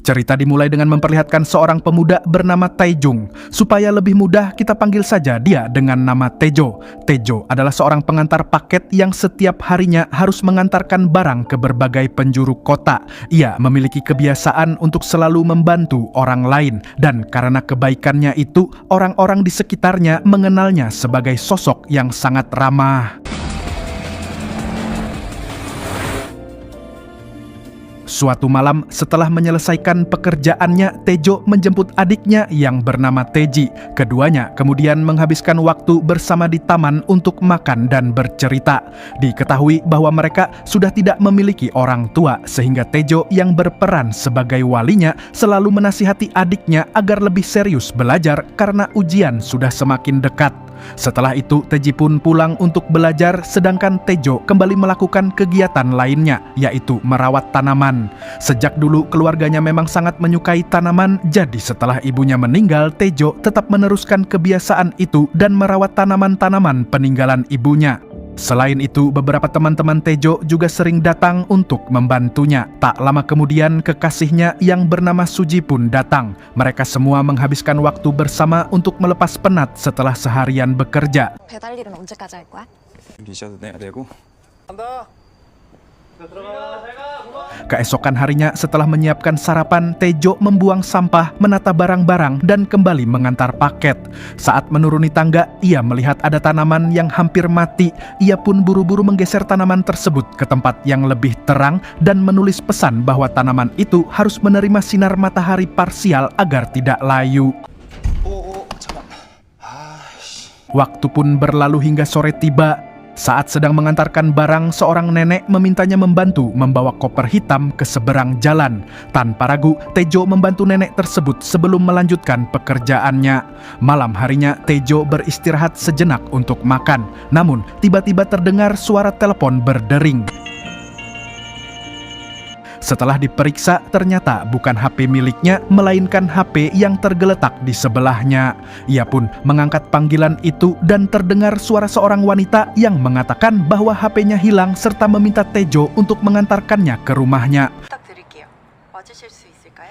Cerita dimulai dengan memperlihatkan seorang pemuda bernama Taejung. Supaya lebih mudah, kita panggil saja dia dengan nama Tejo. Tejo adalah seorang pengantar paket yang setiap harinya harus mengantarkan barang ke berbagai penjuru kota. Ia memiliki kebiasaan untuk selalu membantu orang lain, dan karena kebaikannya itu, orang-orang di sekitarnya mengenalnya sebagai sosok yang sangat ramah. Suatu malam, setelah menyelesaikan pekerjaannya, Tejo menjemput adiknya yang bernama Teji. Keduanya kemudian menghabiskan waktu bersama di taman untuk makan dan bercerita. Diketahui bahwa mereka sudah tidak memiliki orang tua, sehingga Tejo yang berperan sebagai walinya selalu menasihati adiknya agar lebih serius belajar karena ujian sudah semakin dekat. Setelah itu, Teji pun pulang untuk belajar, sedangkan Tejo kembali melakukan kegiatan lainnya, yaitu merawat tanaman. Sejak dulu, keluarganya memang sangat menyukai tanaman, jadi setelah ibunya meninggal, Tejo tetap meneruskan kebiasaan itu dan merawat tanaman-tanaman peninggalan ibunya. Selain itu, beberapa teman-teman Tejo juga sering datang untuk membantunya. Tak lama kemudian, kekasihnya yang bernama Suji pun datang. Mereka semua menghabiskan waktu bersama untuk melepas penat setelah seharian bekerja. 배달 일은 언제까지 할 거야? 비자도 내야 되고. Keesokan harinya, setelah menyiapkan sarapan, Tejo membuang sampah, menata barang-barang, dan kembali mengantar paket. Saat menuruni tangga, ia melihat ada tanaman yang hampir mati. Ia pun buru-buru menggeser tanaman tersebut ke tempat yang lebih terang dan menulis pesan bahwa tanaman itu harus menerima sinar matahari parsial agar tidak layu. Waktu pun berlalu hingga sore tiba. Saat sedang mengantarkan barang, seorang nenek memintanya membantu membawa koper hitam ke seberang jalan. Tanpa ragu, Tejo membantu nenek tersebut sebelum melanjutkan pekerjaannya. Malam harinya, Tejo beristirahat sejenak untuk makan. Namun, tiba-tiba terdengar suara telepon berdering. Setelah diperiksa, ternyata bukan HP miliknya, melainkan HP yang tergeletak di sebelahnya. Ia pun mengangkat panggilan itu dan terdengar suara seorang wanita yang mengatakan bahwa HP-nya hilang serta meminta Tejo untuk mengantarkannya ke rumahnya.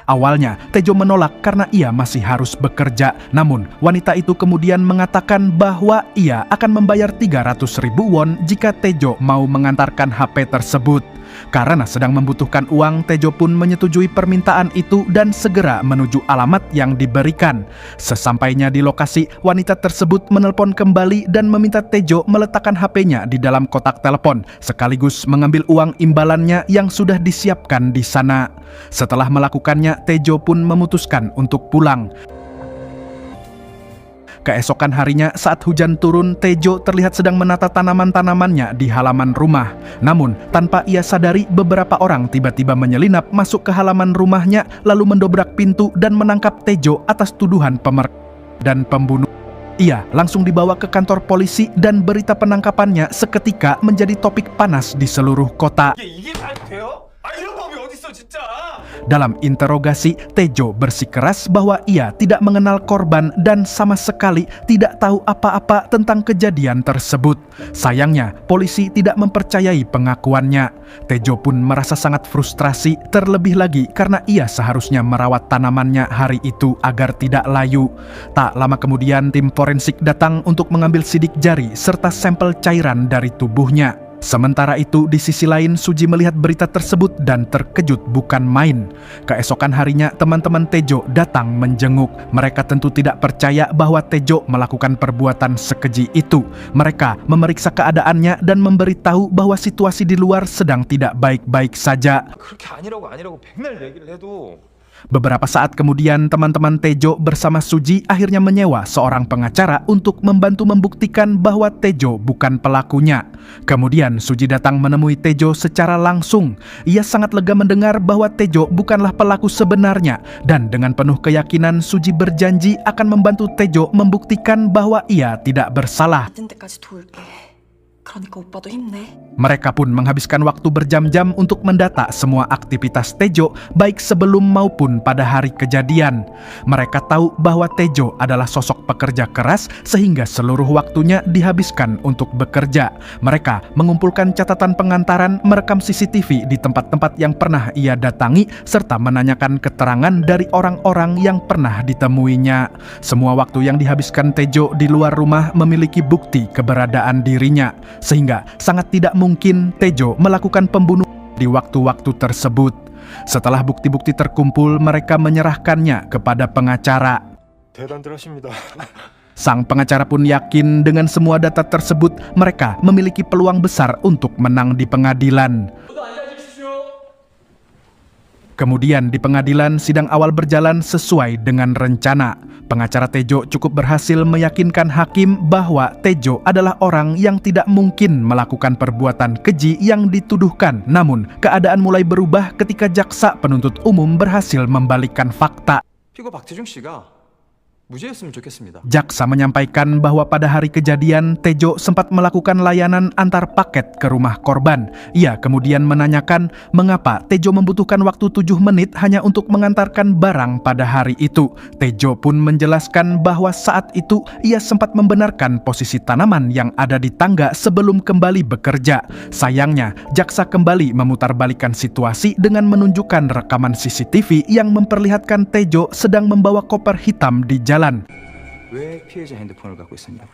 Awalnya, Tejo menolak karena ia masih harus bekerja. Namun, wanita itu kemudian mengatakan bahwa ia akan membayar 300.000 won jika Tejo mau mengantarkan HP tersebut. Karena sedang membutuhkan uang, Tejo pun menyetujui permintaan itu dan segera menuju alamat yang diberikan. Sesampainya di lokasi, wanita tersebut menelpon kembali dan meminta Tejo meletakkan HP-nya di dalam kotak telepon, sekaligus mengambil uang imbalannya yang sudah disiapkan di sana. Setelah melakukannya, Tejo pun memutuskan untuk pulang. Keesokan harinya, saat hujan turun, Tejo terlihat sedang menata tanaman-tanamannya di halaman rumah. Namun, tanpa ia sadari, beberapa orang tiba-tiba menyelinap masuk ke halaman rumahnya, lalu mendobrak pintu dan menangkap Tejo atas tuduhan pemerkosa dan pembunuh. Ia langsung dibawa ke kantor polisi dan berita penangkapannya seketika menjadi topik panas di seluruh kota. Dalam interogasi, Tejo bersikeras bahwa ia tidak mengenal korban dan sama sekali tidak tahu apa-apa tentang kejadian tersebut. Sayangnya, polisi tidak mempercayai pengakuannya. Tejo pun merasa sangat frustrasi, terlebih lagi karena ia seharusnya merawat tanamannya hari itu agar tidak layu. Tak lama kemudian, tim forensik datang untuk mengambil sidik jari serta sampel cairan dari tubuhnya. Sementara itu, di sisi lain, Suji melihat berita tersebut dan terkejut bukan main. Keesokan harinya, teman-teman Tejo datang menjenguk. Mereka tentu tidak percaya bahwa Tejo melakukan perbuatan sekeji itu. Mereka memeriksa keadaannya dan memberitahu bahwa situasi di luar sedang tidak baik-baik saja. Beberapa saat kemudian, teman-teman Tejo bersama Suji akhirnya menyewa seorang pengacara untuk membantu membuktikan bahwa Tejo bukan pelakunya. Kemudian Suji datang menemui Tejo secara langsung. Ia sangat lega mendengar bahwa Tejo bukanlah pelaku sebenarnya, dan dengan penuh keyakinan Suji berjanji akan membantu Tejo membuktikan bahwa ia tidak bersalah. 그러니까 오빠도 힘내. Mereka pun menghabiskan waktu berjam-jam untuk mendata semua aktivitas Tejo, baik sebelum maupun pada hari kejadian. Mereka tahu bahwa Tejo adalah sosok pekerja keras sehingga seluruh waktunya dihabiskan untuk bekerja. Mereka mengumpulkan catatan pengantaran, merekam CCTV di tempat-tempat yang pernah ia datangi, serta menanyakan keterangan dari orang-orang yang pernah ditemuinya. Semua waktu yang dihabiskan Tejo di luar rumah memiliki bukti keberadaan dirinya, sehingga sangat tidak mungkin Tejo melakukan pembunuhan di waktu-waktu tersebut. Setelah bukti-bukti terkumpul, mereka menyerahkannya kepada pengacara. 대단들 하십니다. Sang pengacara pun yakin dengan semua data tersebut, mereka memiliki peluang besar untuk menang di pengadilan. Kemudian di pengadilan, sidang awal berjalan sesuai dengan rencana. Pengacara Tejo cukup berhasil meyakinkan hakim bahwa Tejo adalah orang yang tidak mungkin melakukan perbuatan keji yang dituduhkan. Namun, keadaan mulai berubah ketika jaksa penuntut umum berhasil membalikkan fakta. 피고 박태중 씨가 무죄였으면 좋겠습니다. Jaksa menyampaikan bahwa pada hari kejadian, Tejo sempat melakukan layanan antar paket ke rumah korban. Ia kemudian menanyakan mengapa Tejo membutuhkan waktu 7 menit hanya untuk mengantarkan barang pada hari itu. Tejo pun menjelaskan bahwa saat itu ia sempat membenarkan posisi tanaman yang ada di tangga sebelum kembali bekerja. Sayangnya, jaksa kembali memutarbalikkan situasi dengan menunjukkan rekaman CCTV yang memperlihatkan Tejo sedang membawa koper hitam di jalan. 왜 피해자 핸드폰을 갖고 있었냐?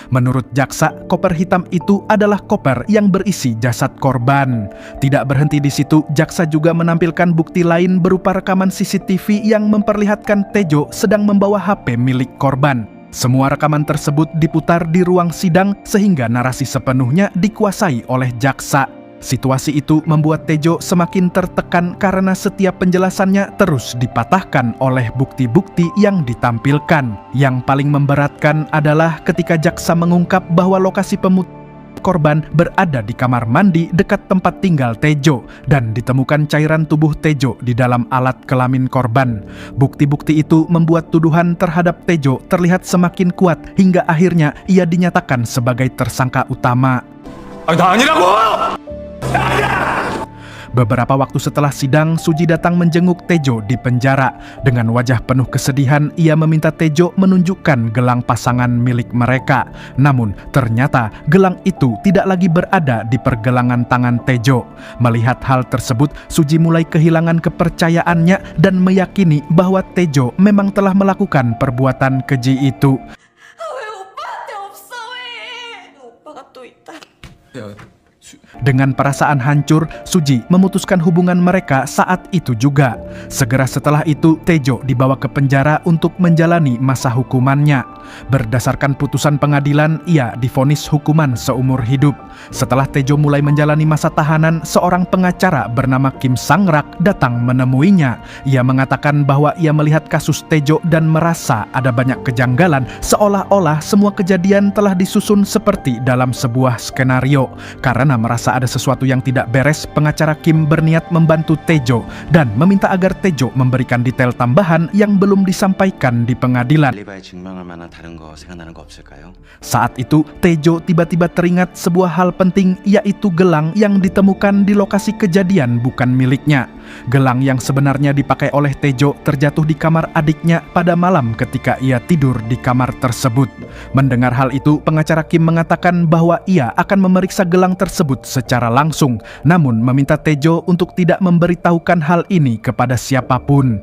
Menurut jaksa, koper hitam itu adalah koper yang berisi jasad korban. Tidak berhenti di situ, jaksa juga menampilkan bukti lain berupa rekaman CCTV yang memperlihatkan Tejo sedang membawa HP milik korban. Semua rekaman tersebut diputar di ruang sidang sehingga narasi sepenuhnya dikuasai oleh jaksa. Situasi itu membuat Tejo semakin tertekan karena setiap penjelasannya terus dipatahkan oleh bukti-bukti yang ditampilkan. Yang paling memberatkan adalah ketika jaksa mengungkap bahwa lokasi pemukulan korban berada di kamar mandi dekat tempat tinggal Tejo dan ditemukan cairan tubuh Tejo di dalam alat kelamin korban. Bukti-bukti itu membuat tuduhan terhadap Tejo terlihat semakin kuat hingga akhirnya ia dinyatakan sebagai tersangka utama. 나 아니라고! Beberapa waktu setelah sidang, Suji datang menjenguk Tejo di penjara. Dengan wajah penuh kesedihan, ia meminta Tejo menunjukkan gelang pasangan milik mereka. Namun, ternyata gelang itu tidak lagi berada di pergelangan tangan Tejo. Melihat hal tersebut, Suji mulai kehilangan kepercayaannya dan meyakini bahwa Tejo memang telah melakukan perbuatan keji itu. 왜 오빠한테 없어 왜? 오빠가 또 있다. Dengan perasaan hancur, Suji memutuskan hubungan mereka saat itu juga. Segera setelah itu, Tejo dibawa ke penjara untuk menjalani masa hukumannya. Berdasarkan putusan pengadilan, ia divonis hukuman seumur hidup. Setelah Tejo mulai menjalani masa tahanan, seorang pengacara bernama Kim Sang-rak datang menemuinya. Ia mengatakan bahwa ia melihat kasus Tejo dan merasa ada banyak kejanggalan, seolah-olah semua kejadian telah disusun seperti dalam sebuah skenario. Karena merasa ada sesuatu yang tidak beres, pengacara Kim berniat membantu Tejo dan meminta agar Tejo memberikan detail tambahan yang belum disampaikan di pengadilan. Saat itu, Tejo tiba-tiba teringat sebuah hal penting, yaitu gelang yang ditemukan di lokasi kejadian bukan miliknya. Gelang yang sebenarnya dipakai oleh Tejo terjatuh di kamar adiknya pada malam ketika ia tidur di kamar tersebut. Mendengar hal itu, pengacara Kim mengatakan bahwa ia akan memeriksa gelang tersebut secara langsung, namun meminta Tejo untuk tidak memberitahukan hal ini kepada siapapun.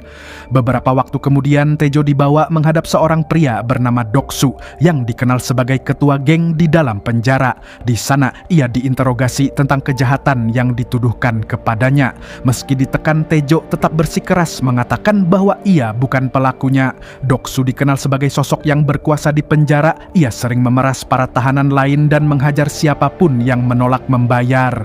Beberapa waktu kemudian, Tejo dibawa menghadap seorang pria bernama Doksu yang dikenal sebagai ketua geng di dalam penjara. Di sana, ia diinterogasi tentang kejahatan yang dituduhkan kepadanya. Meski ditekan, Tejo tetap bersikeras mengatakan bahwa ia bukan pelakunya. Doksu dikenal sebagai sosok yang berkuasa di penjara. Ia sering memeras para tahanan lain dan menghajar siapapun yang menolak membayar.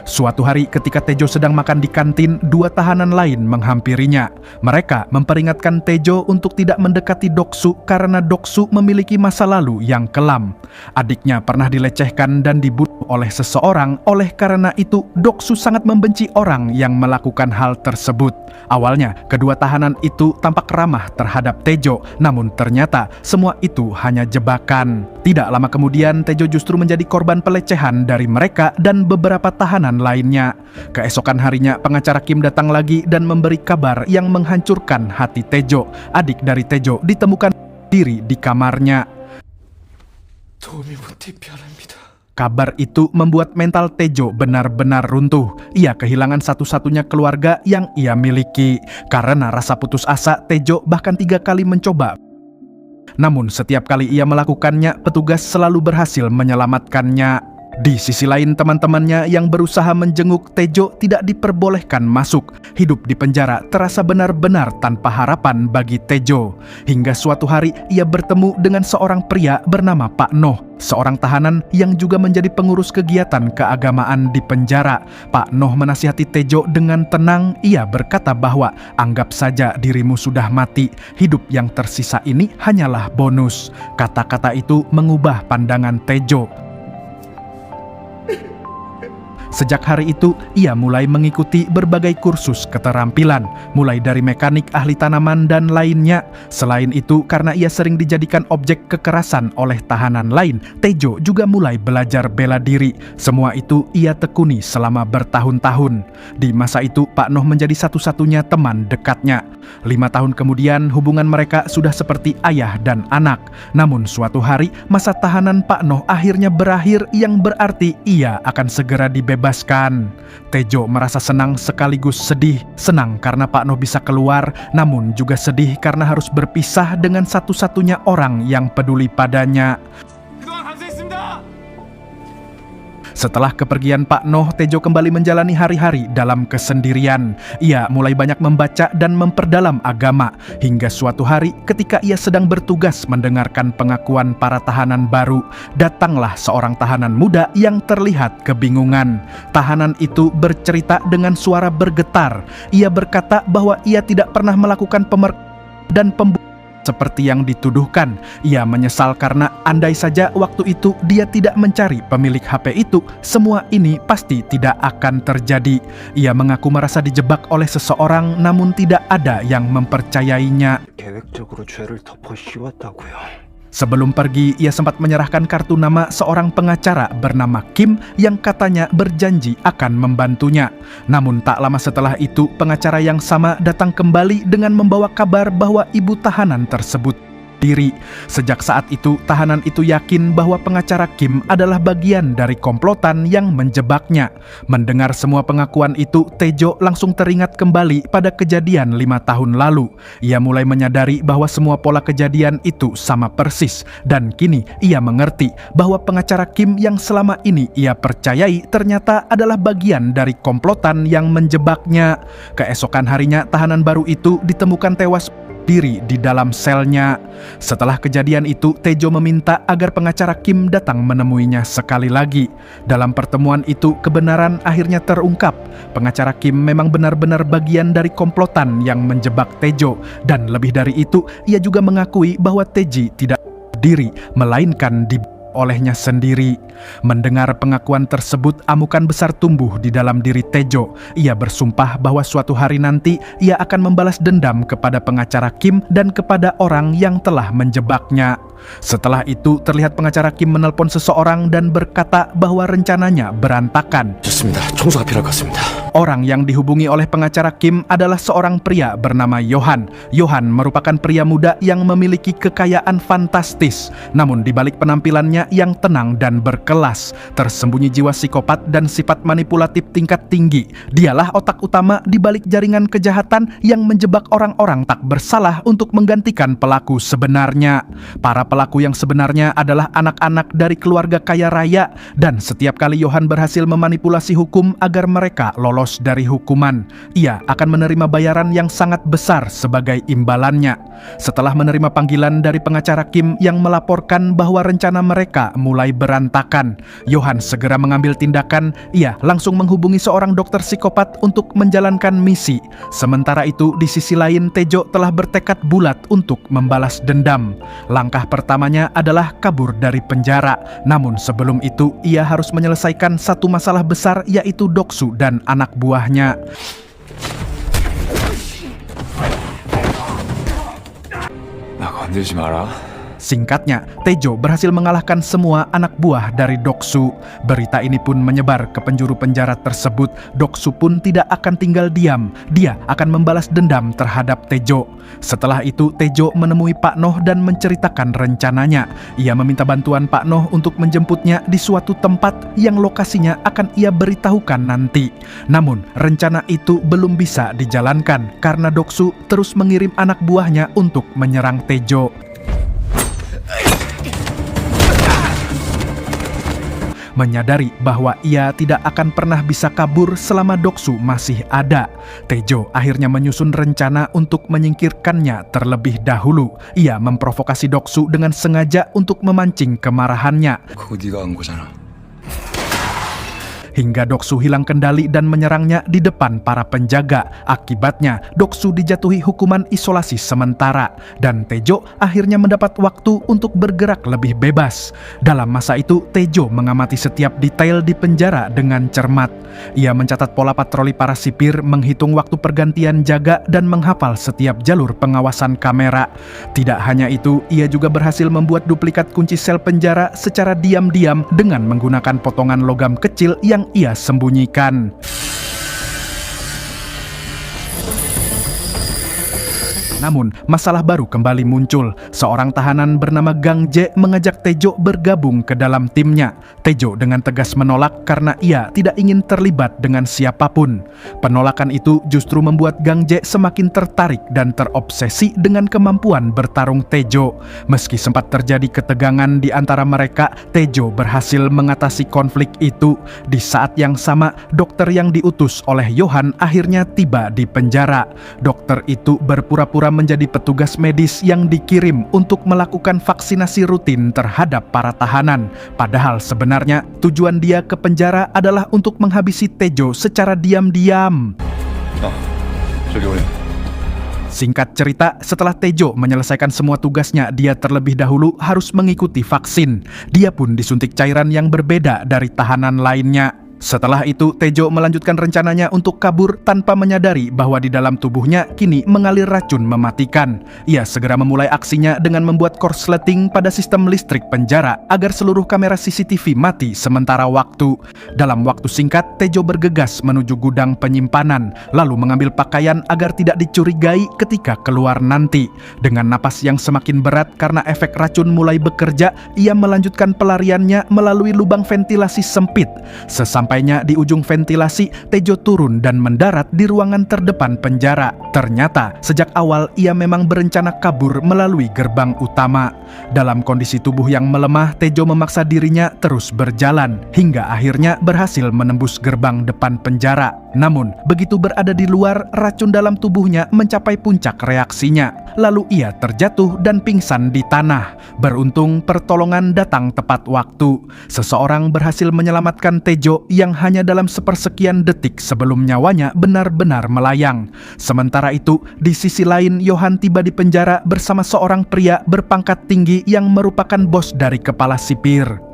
Suatu hari ketika Tejo sedang makan di kantin, dua tahanan lain menghampirinya. Mereka memperingatkan Tejo untuk tidak mendekati Doksu karena Doksu memiliki masa lalu yang kelam. Adiknya pernah dilecehkan dan dibunuh oleh seseorang. Oleh karena itu, Doksu sangat membenci orang yang melakukan hal tersebut. Awalnya, kedua tahanan itu tampak ramah terhadap Tejo, namun ternyata semua itu hanya jebakan. Tidak lama kemudian, Tejo justru menjadi korban pelecehan dari mereka dan beberapa tahanan lainnya. Keesokan harinya, pengacara Kim datang lagi dan memberi kabar yang menghancurkan hati Tejo. Adik dari Tejo ditemukan diri di kamarnya. 도움이 못해 미안합니다. Kabar itu membuat mental Tejo benar-benar runtuh. Ia kehilangan satu-satunya keluarga yang ia miliki. Karena rasa putus asa, Tejo bahkan 3 kali mencoba. Namun setiap kali ia melakukannya, petugas selalu berhasil menyelamatkannya. Di sisi lain, teman-temannya yang berusaha menjenguk Tejo tidak diperbolehkan masuk. Hidup di penjara terasa benar-benar tanpa harapan bagi Tejo. Hingga suatu hari ia bertemu dengan seorang pria bernama Pak Noh, seorang tahanan yang juga menjadi pengurus kegiatan keagamaan di penjara. Pak Noh menasihati Tejo dengan tenang. Ia berkata bahwa anggap saja dirimu sudah mati. Hidup yang tersisa ini hanyalah bonus. Kata-kata itu mengubah pandangan Tejo. Sejak hari itu, ia mulai mengikuti berbagai kursus keterampilan, mulai dari mekanik, ahli tanaman, dan lainnya. Selain itu, karena ia sering dijadikan objek kekerasan oleh tahanan lain, Tejo juga mulai belajar bela diri. Semua itu ia tekuni selama bertahun-tahun. Di masa itu, Pak Noh menjadi satu-satunya teman dekatnya. 5 tahun kemudian, hubungan mereka sudah seperti ayah dan anak. Namun suatu hari, masa tahanan Pak Noh akhirnya berakhir, yang berarti ia akan segera dibebaskan. Tejo merasa senang sekaligus sedih. Senang karena Pak Noh bisa keluar, namun juga sedih karena harus berpisah dengan satu-satunya orang yang peduli padanya. Setelah kepergian Pak Noh, Tejo kembali menjalani hari-hari dalam kesendirian. Ia mulai banyak membaca dan memperdalam agama. Hingga suatu hari ketika ia sedang bertugas mendengarkan pengakuan para tahanan baru, datanglah seorang tahanan muda yang terlihat kebingungan. Tahanan itu bercerita dengan suara bergetar. Ia berkata bahwa ia tidak pernah melakukan pemerkosaan dan pembunuhan seperti yang dituduhkan. Ia menyesal karena andai saja waktu itu dia tidak mencari pemilik HP itu, semua ini pasti tidak akan terjadi. Ia mengaku merasa dijebak oleh seseorang, namun tidak ada yang mempercayainya. 계획적으로 죄를 덮어 씌웠다고요. Sebelum pergi, ia sempat menyerahkan kartu nama seorang pengacara bernama Kim yang katanya berjanji akan membantunya. Namun tak lama setelah itu, pengacara yang sama datang kembali dengan membawa kabar bahwa ibu tahanan tersebut diri. Sejak saat itu, tahanan itu yakin bahwa pengacara Kim adalah bagian dari komplotan yang menjebaknya. Mendengar semua pengakuan itu, Tejo langsung teringat kembali pada kejadian 5 tahun lalu. Ia mulai menyadari bahwa semua pola kejadian itu sama persis, dan kini ia mengerti bahwa pengacara Kim yang selama ini ia percayai ternyata adalah bagian dari komplotan yang menjebaknya. Keesokan harinya, tahanan baru itu ditemukan tewas diri di dalam selnya. Setelah kejadian itu, Tejo meminta agar pengacara Kim datang menemuinya sekali lagi. Dalam pertemuan itu, kebenaran akhirnya terungkap. Pengacara Kim memang benar-benar bagian dari komplotan yang menjebak Tejo. Dan lebih dari itu, ia juga mengakui bahwa Teji tidak diri, melainkan olehnya sendiri. Mendengar pengakuan tersebut, amukan besar tumbuh di dalam diri Tejo. Ia bersumpah bahwa suatu hari nanti ia akan membalas dendam kepada pengacara Kim dan kepada orang yang telah menjebaknya. Setelah itu, terlihat pengacara Kim menelpon seseorang dan berkata bahwa rencananya berantakan. 좋습니다. 총수가 필요할 것 같습니다. Orang yang dihubungi oleh pengacara Kim adalah seorang pria bernama Johan. Johan merupakan pria muda yang memiliki kekayaan fantastis. Namun di balik penampilannya yang tenang dan berkelas, tersembunyi jiwa psikopat dan sifat manipulatif tingkat tinggi. Dialah otak utama di balik jaringan kejahatan yang menjebak orang-orang tak bersalah untuk menggantikan pelaku sebenarnya. Para pelaku yang sebenarnya adalah anak-anak dari keluarga kaya raya, dan setiap kali Johan berhasil memanipulasi hukum agar mereka lolos lolos dari hukuman. Ia akan menerima bayaran yang sangat besar sebagai imbalannya. Setelah menerima panggilan dari pengacara Kim yang melaporkan bahwa rencana mereka mulai berantakan, Johan segera mengambil tindakan. Ia langsung menghubungi seorang dokter psikopat untuk menjalankan misi. Sementara itu, di sisi lain, Tejo telah bertekad bulat untuk membalas dendam. Langkah pertamanya adalah kabur dari penjara. Namun sebelum itu, ia harus menyelesaikan satu masalah besar, yaitu Doksu dan anak buahnya. 나 건들지 마라. Singkatnya, Tejo berhasil mengalahkan semua anak buah dari Doksu. Berita ini pun menyebar ke penjuru penjara tersebut. Doksu pun tidak akan tinggal diam. Dia akan membalas dendam terhadap Tejo. Setelah itu, Tejo menemui Pak Noh dan menceritakan rencananya. Ia meminta bantuan Pak Noh untuk menjemputnya di suatu tempat yang lokasinya akan ia beritahukan nanti. Namun, rencana itu belum bisa dijalankan karena Doksu terus mengirim anak buahnya untuk menyerang Tejo. Menyadari bahwa ia tidak akan pernah bisa kabur selama Doksu masih ada, Tejo akhirnya menyusun rencana untuk menyingkirkannya terlebih dahulu. Ia memprovokasi Doksu dengan sengaja untuk memancing kemarahannya. 그거 네가 한 거잖아. Hingga Doksu hilang kendali dan menyerangnya di depan para penjaga. Akibatnya, Doksu dijatuhi hukuman isolasi sementara. Dan Tejo akhirnya mendapat waktu untuk bergerak lebih bebas. Dalam masa itu, Tejo mengamati setiap detail di penjara dengan cermat. Ia mencatat pola patroli para sipir, menghitung waktu pergantian jaga, dan menghafal setiap jalur pengawasan kamera. Tidak hanya itu, ia juga berhasil membuat duplikat kunci sel penjara secara diam-diam dengan menggunakan potongan logam kecil yang ia sembunyikan. Namun, masalah baru kembali muncul. Seorang tahanan bernama Gang Jae mengajak Tejo bergabung ke dalam timnya. Tejo dengan tegas menolak karena ia tidak ingin terlibat dengan siapapun. Penolakan itu justru membuat Gang Jae semakin tertarik dan terobsesi dengan kemampuan bertarung Tejo. Meski sempat terjadi ketegangan di antara mereka, Tejo berhasil mengatasi konflik itu. Di saat yang sama, dokter yang diutus oleh Johan akhirnya tiba di penjara. Dokter itu berpura-pura menjadi petugas medis yang dikirim untuk melakukan vaksinasi rutin terhadap para tahanan. Padahal sebenarnya tujuan dia ke penjara adalah untuk menghabisi Tejo secara diam-diam. 저기 오래. Singkat cerita, setelah Tejo menyelesaikan semua tugasnya, dia terlebih dahulu harus mengikuti vaksin. Dia pun disuntik cairan yang berbeda dari tahanan lainnya. Setelah itu, Tejo melanjutkan rencananya untuk kabur tanpa menyadari bahwa di dalam tubuhnya kini mengalir racun mematikan. Ia segera memulai aksinya dengan membuat korsleting pada sistem listrik penjara agar seluruh kamera CCTV mati sementara waktu. Dalam waktu singkat, Tejo bergegas menuju gudang penyimpanan, lalu mengambil pakaian agar tidak dicurigai ketika keluar nanti. Dengan napas yang semakin berat karena efek racun mulai bekerja, ia melanjutkan pelariannya melalui lubang ventilasi sempit. Sampainya di ujung ventilasi, Tejo turun dan mendarat di ruangan terdepan penjara. Ternyata, sejak awal ia memang berencana kabur melalui gerbang utama. Dalam kondisi tubuh yang melemah, Tejo memaksa dirinya terus berjalan, hingga akhirnya berhasil menembus gerbang depan penjara. Namun, begitu berada di luar, racun dalam tubuhnya mencapai puncak reaksinya. Lalu ia terjatuh dan pingsan di tanah. Beruntung, pertolongan datang tepat waktu. Seseorang berhasil menyelamatkan Tejo yang hanya dalam sepersekian detik sebelum nyawanya benar-benar melayang. Sementara itu, di sisi lain, Johan tiba di penjara bersama seorang pria berpangkat tinggi yang merupakan bos dari kepala sipir.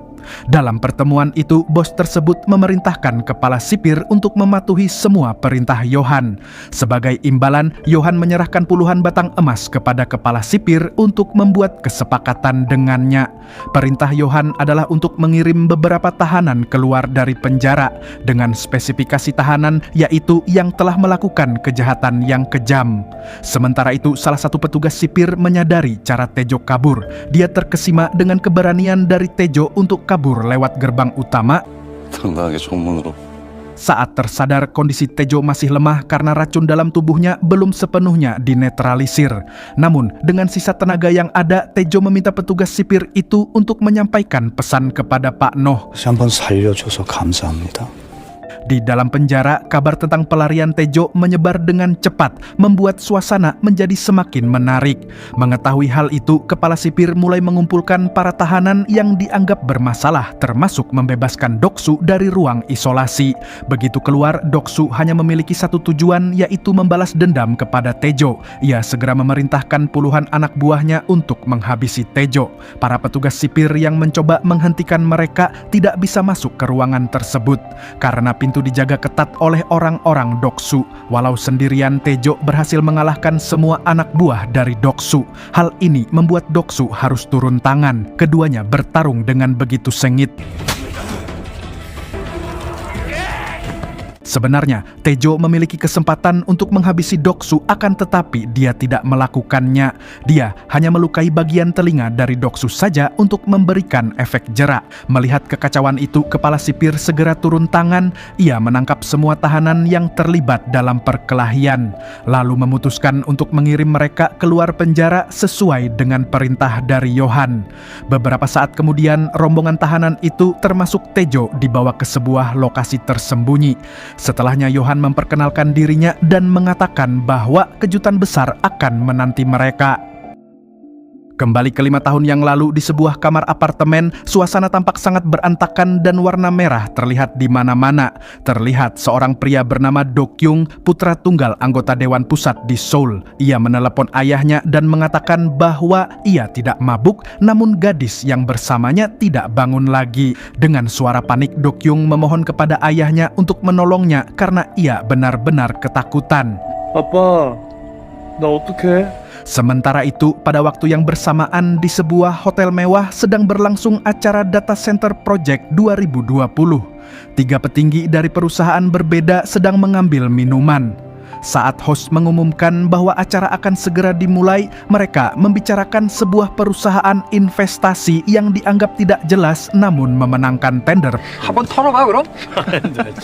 Dalam pertemuan itu, bos tersebut memerintahkan kepala sipir untuk mematuhi semua perintah Johan. Sebagai imbalan, Johan menyerahkan puluhan batang emas kepada kepala sipir untuk membuat kesepakatan dengannya. Perintah Johan adalah untuk mengirim beberapa tahanan keluar dari penjara dengan spesifikasi tahanan yaitu yang telah melakukan kejahatan yang kejam. Sementara itu, salah satu petugas sipir menyadari cara Tejo kabur. Dia terkesima dengan keberanian dari Tejo untuk kabur lewat gerbang utama. 당당하게 정문으로. Saat tersadar, kondisi Tejo masih lemah karena racun dalam tubuhnya belum sepenuhnya dinetralisir. Namun, dengan sisa tenaga yang ada, Tejo meminta petugas sipir itu untuk menyampaikan pesan kepada Pak Noh. 다시 한번 살려줘서 감사합니다. Di dalam penjara, kabar tentang pelarian Tejo menyebar dengan cepat, membuat suasana menjadi semakin menarik. Mengetahui hal itu, kepala sipir mulai mengumpulkan para tahanan yang dianggap bermasalah, termasuk membebaskan Doksu dari ruang isolasi. Begitu keluar, Doksu hanya memiliki satu tujuan, yaitu membalas dendam kepada Tejo. Ia segera memerintahkan puluhan anak buahnya untuk menghabisi Tejo. Para petugas sipir yang mencoba menghentikan mereka tidak bisa masuk ke ruangan tersebut karena pintu dijaga ketat oleh orang-orang Doksu. Walau sendirian, Tejo berhasil mengalahkan semua anak buah dari Doksu. Hal ini membuat Doksu harus turun tangan. Keduanya bertarung dengan begitu sengit. Sebenarnya, Tejo memiliki kesempatan untuk menghabisi Doksu, akan tetapi dia tidak melakukannya. Dia hanya melukai bagian telinga dari Doksu saja untuk memberikan efek jera. Melihat kekacauan itu, kepala sipir segera turun tangan. Ia menangkap semua tahanan yang terlibat dalam perkelahian, lalu memutuskan untuk mengirim mereka keluar penjara sesuai dengan perintah dari Yohan. Beberapa saat kemudian, rombongan tahanan itu termasuk Tejo dibawa ke sebuah lokasi tersembunyi. Setelahnya Yohan memperkenalkan dirinya dan mengatakan bahwa kejutan besar akan menanti mereka. Kembali ke 5 tahun yang lalu di sebuah kamar apartemen, suasana tampak sangat berantakan dan warna merah terlihat di mana-mana. Terlihat seorang pria bernama Do Kyung, putra tunggal anggota Dewan Pusat di Seoul. Ia menelepon ayahnya dan mengatakan bahwa ia tidak mabuk, namun gadis yang bersamanya tidak bangun lagi. Dengan suara panik, Do Kyung memohon kepada ayahnya untuk menolongnya karena ia benar-benar ketakutan. 아빠, 나 어떡해? Sementara itu, pada waktu yang bersamaan di sebuah hotel mewah sedang berlangsung acara Data Center Project 2020. 3 petinggi dari perusahaan berbeda sedang mengambil minuman. Saat host mengumumkan bahwa acara akan segera dimulai, mereka membicarakan sebuah perusahaan investasi yang dianggap tidak jelas namun memenangkan tender. 한번 털어봐 그럼?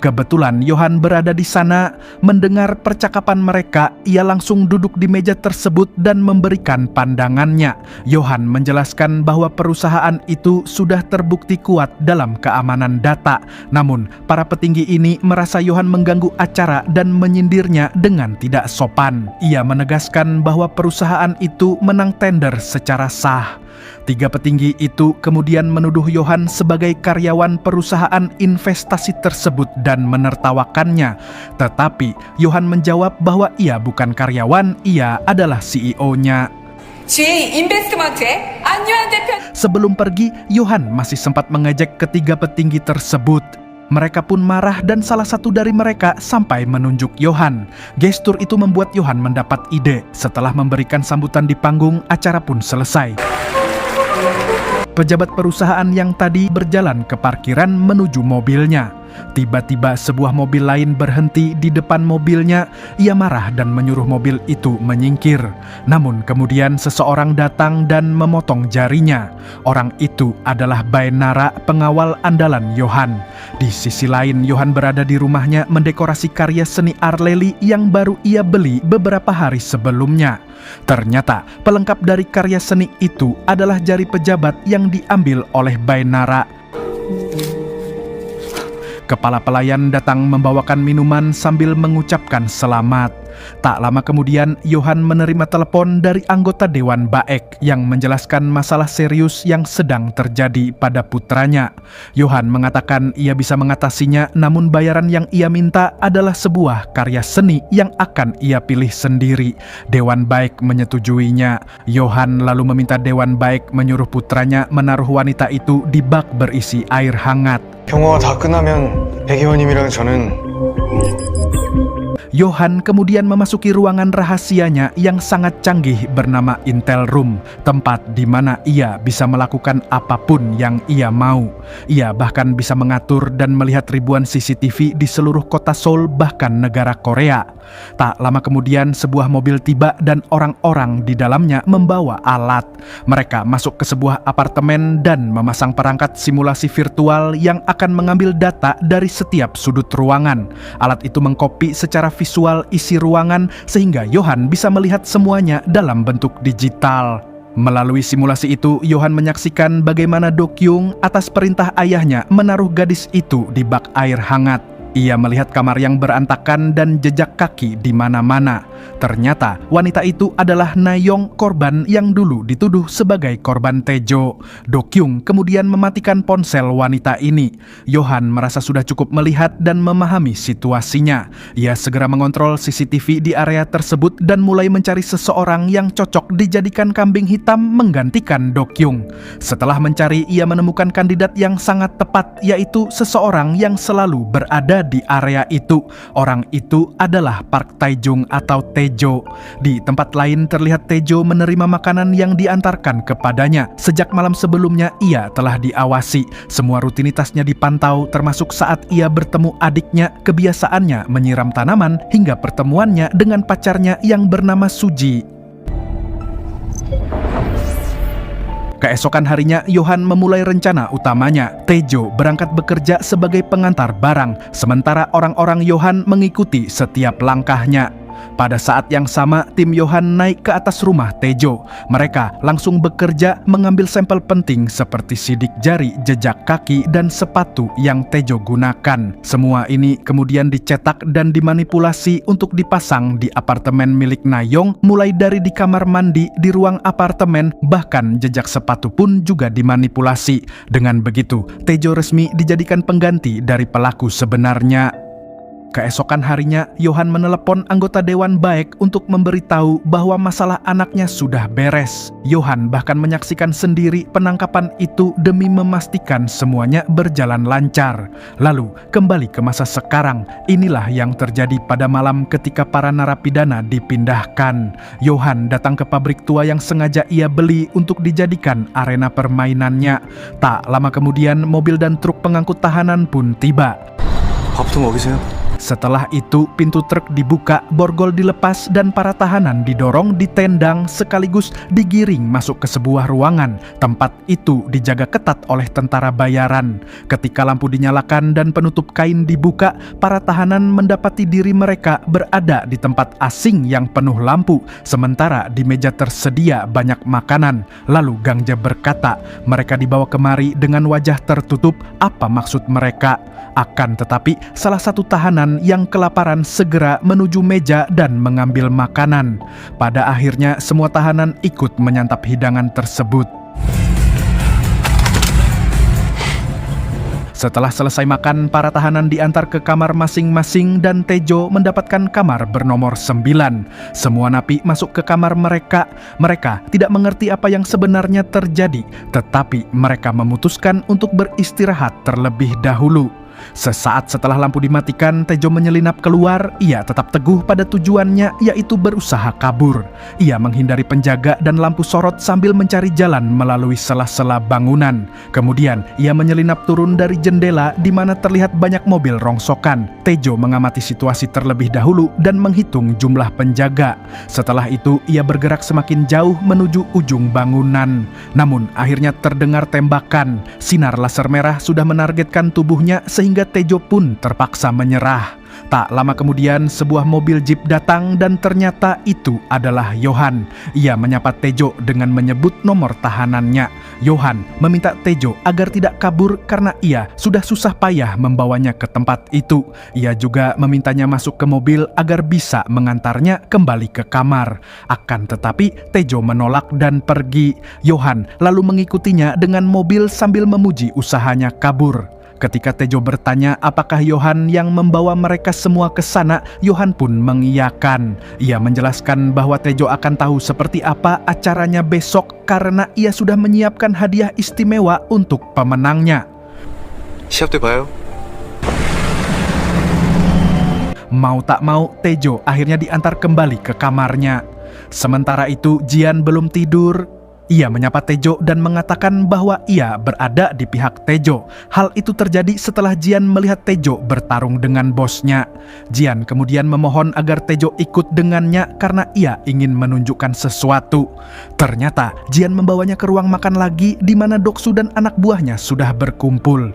Kebetulan Yohan berada di sana. Mendengar percakapan mereka, ia langsung duduk di meja tersebut dan memberikan pandangannya. Yohan menjelaskan bahwa perusahaan itu sudah terbukti kuat dalam keamanan data. Namun, para petinggi ini merasa Yohan mengganggu acara dan menyindirnya dengan tidak sopan. Ia menegaskan bahwa perusahaan itu menang tender secara sah. 3 petinggi itu kemudian menuduh Yohan sebagai karyawan perusahaan investasi tersebut dan menertawakannya. Tetapi Yohan menjawab bahwa ia bukan karyawan, ia adalah CEO-nya. GA 인베스트먼트의 안유한 대표. Sebelum pergi, Yohan masih sempat mengejek ketiga petinggi tersebut. Mereka pun marah dan salah satu dari mereka sampai menunjuk Yohan. Gestur itu membuat Yohan mendapat ide. Setelah memberikan sambutan di panggung, acara pun selesai. Pejabat perusahaan yang tadi berjalan ke parkiran menuju mobilnya. Tiba-tiba sebuah mobil lain berhenti di depan mobilnya. Ia marah dan menyuruh mobil itu menyingkir. Namun kemudian seseorang datang dan memotong jarinya. Orang itu adalah Baenara, pengawal andalan Yohan. Di sisi lain, Yohan berada di rumahnya mendekorasi karya seni Arleli yang baru ia beli beberapa hari sebelumnya. Ternyata pelengkap dari karya seni itu adalah jari pejabat yang diambil oleh Baenara. Kepala pelayan datang membawakan minuman sambil mengucapkan selamat. Tak lama kemudian, Yohan menerima telepon dari anggota Dewan Baek yang menjelaskan masalah serius yang sedang terjadi pada putranya. Yohan mengatakan ia bisa mengatasinya, namun bayaran yang ia minta adalah sebuah karya seni yang akan ia pilih sendiri. Dewan Baek menyetujuinya. Yohan lalu meminta Dewan Baek menyuruh putranya menaruh wanita itu di bak berisi air hangat. 경호가 다 끝나면 백 의원님이랑 저는 Yohan kemudian memasuki ruangan rahasianya yang sangat canggih bernama Intel Room, tempat di mana ia bisa melakukan apapun yang ia mau. Ia bahkan bisa mengatur dan melihat ribuan CCTV di seluruh kota Seoul, bahkan negara Korea. Tak lama kemudian sebuah mobil tiba dan orang-orang di dalamnya membawa alat. Mereka masuk ke sebuah apartemen dan memasang perangkat simulasi virtual yang akan mengambil data dari setiap sudut ruangan. Alat itu mengkopi secara visual isi ruangan sehingga Yohan bisa melihat semuanya dalam bentuk digital. Melalui simulasi itu, Yohan menyaksikan bagaimana Do Kyung atas perintah ayahnya menaruh gadis itu di bak air hangat. Ia melihat kamar yang berantakan dan jejak kaki di mana-mana. Ternyata wanita itu adalah Nayong, korban yang dulu dituduh sebagai korban Tejo. Do Kyung kemudian mematikan ponsel wanita ini. Yohan merasa sudah cukup melihat dan memahami situasinya. Ia segera mengontrol CCTV di area tersebut dan mulai mencari seseorang yang cocok dijadikan kambing hitam menggantikan Do Kyung. Setelah mencari, ia menemukan kandidat yang sangat tepat, yaitu seseorang yang selalu berada di area itu. Orang itu adalah Park Tae-jung atau Tejo. Di tempat lain terlihat Tejo menerima makanan yang diantarkan kepadanya. Sejak malam sebelumnya ia telah diawasi. Semua rutinitasnya dipantau, termasuk saat ia bertemu adiknya, kebiasaannya menyiram tanaman, hingga pertemuannya dengan pacarnya yang bernama Suji. Keesokan harinya, Yohan memulai rencana utamanya. Tejo berangkat bekerja sebagai pengantar barang, sementara orang-orang Yohan mengikuti setiap langkahnya. Pada saat yang sama, tim Yohan naik ke atas rumah Tejo. Mereka langsung bekerja mengambil sampel penting seperti sidik jari, jejak kaki, dan sepatu yang Tejo gunakan. Semua ini kemudian dicetak dan dimanipulasi untuk dipasang di apartemen milik Nayong, mulai dari di kamar mandi, di ruang apartemen, bahkan jejak sepatu pun juga dimanipulasi. Dengan begitu, Tejo resmi dijadikan pengganti dari pelaku sebenarnya. Keesokan harinya, Yohan menelepon anggota Dewan Baek untuk memberitahu bahwa masalah anaknya sudah beres. Yohan bahkan menyaksikan sendiri penangkapan itu demi memastikan semuanya berjalan lancar. Lalu, kembali ke masa sekarang, inilah yang terjadi pada malam ketika para narapidana dipindahkan. Yohan datang ke pabrik tua yang sengaja ia beli untuk dijadikan arena permainannya. Tak lama kemudian, mobil dan truk pengangkut tahanan pun tiba. 밥부터 먹이세요. Setelah itu, pintu truk dibuka, borgol dilepas, dan para tahanan didorong, ditendang, sekaligus digiring masuk ke sebuah ruangan. Tempat itu dijaga ketat oleh tentara bayaran. Ketika lampu dinyalakan dan penutup kain dibuka, para tahanan mendapati diri mereka berada di tempat asing yang penuh lampu. Sementara di meja tersedia banyak makanan. Lalu Gangja berkata, mereka dibawa kemari dengan wajah tertutup. Apa maksud mereka? Akan tetapi, salah satu tahanan yang kelaparan segera menuju meja dan mengambil makanan. Pada akhirnya, semua tahanan ikut menyantap hidangan tersebut. Setelah selesai makan, para tahanan diantar ke kamar masing-masing dan Tejo mendapatkan kamar bernomor 9. Semua napi masuk ke kamar mereka. Mereka tidak mengerti apa yang sebenarnya terjadi, tetapi mereka memutuskan untuk beristirahat terlebih dahulu. Sesaat setelah lampu dimatikan, Tejo menyelinap keluar. Ia tetap teguh pada tujuannya, yaitu berusaha kabur. Ia menghindari penjaga dan lampu sorot sambil mencari jalan melalui sela-sela bangunan. Kemudian, ia menyelinap turun dari jendela di mana terlihat banyak mobil rongsokan. Tejo mengamati situasi terlebih dahulu dan menghitung jumlah penjaga. Setelah itu, ia bergerak semakin jauh menuju ujung bangunan. Namun, akhirnya terdengar tembakan. Sinar laser merah sudah menargetkan tubuhnya sehingga Tejo pun terpaksa menyerah. Tak lama kemudian, sebuah mobil jeep datang dan ternyata itu adalah Yohan. Ia menyapa Tejo dengan menyebut nomor tahanannya. Yohan meminta Tejo agar tidak kabur karena ia sudah susah payah membawanya ke tempat itu. Ia juga memintanya masuk ke mobil agar bisa mengantarnya kembali ke kamar. Akan tetapi, Tejo menolak dan pergi. Yohan lalu mengikutinya dengan mobil sambil memuji usahanya kabur. Ketika Tejo bertanya apakah Yohan yang membawa mereka semua ke sana, Yohan pun mengiyakan. Ia menjelaskan bahwa Tejo akan tahu seperti apa acaranya besok karena ia sudah menyiapkan hadiah istimewa untuk pemenangnya. 시합 때 봐요. Mau tak mau, Tejo akhirnya diantar kembali ke kamarnya. Sementara itu, Jian belum tidur. Ia menyapa Tejo dan mengatakan bahwa ia berada di pihak Tejo. Hal itu terjadi setelah Jian melihat Tejo bertarung dengan bosnya. Jian kemudian memohon agar Tejo ikut dengannya karena ia ingin menunjukkan sesuatu. Ternyata Jian membawanya ke ruang makan lagi di mana Doksu dan anak buahnya sudah berkumpul.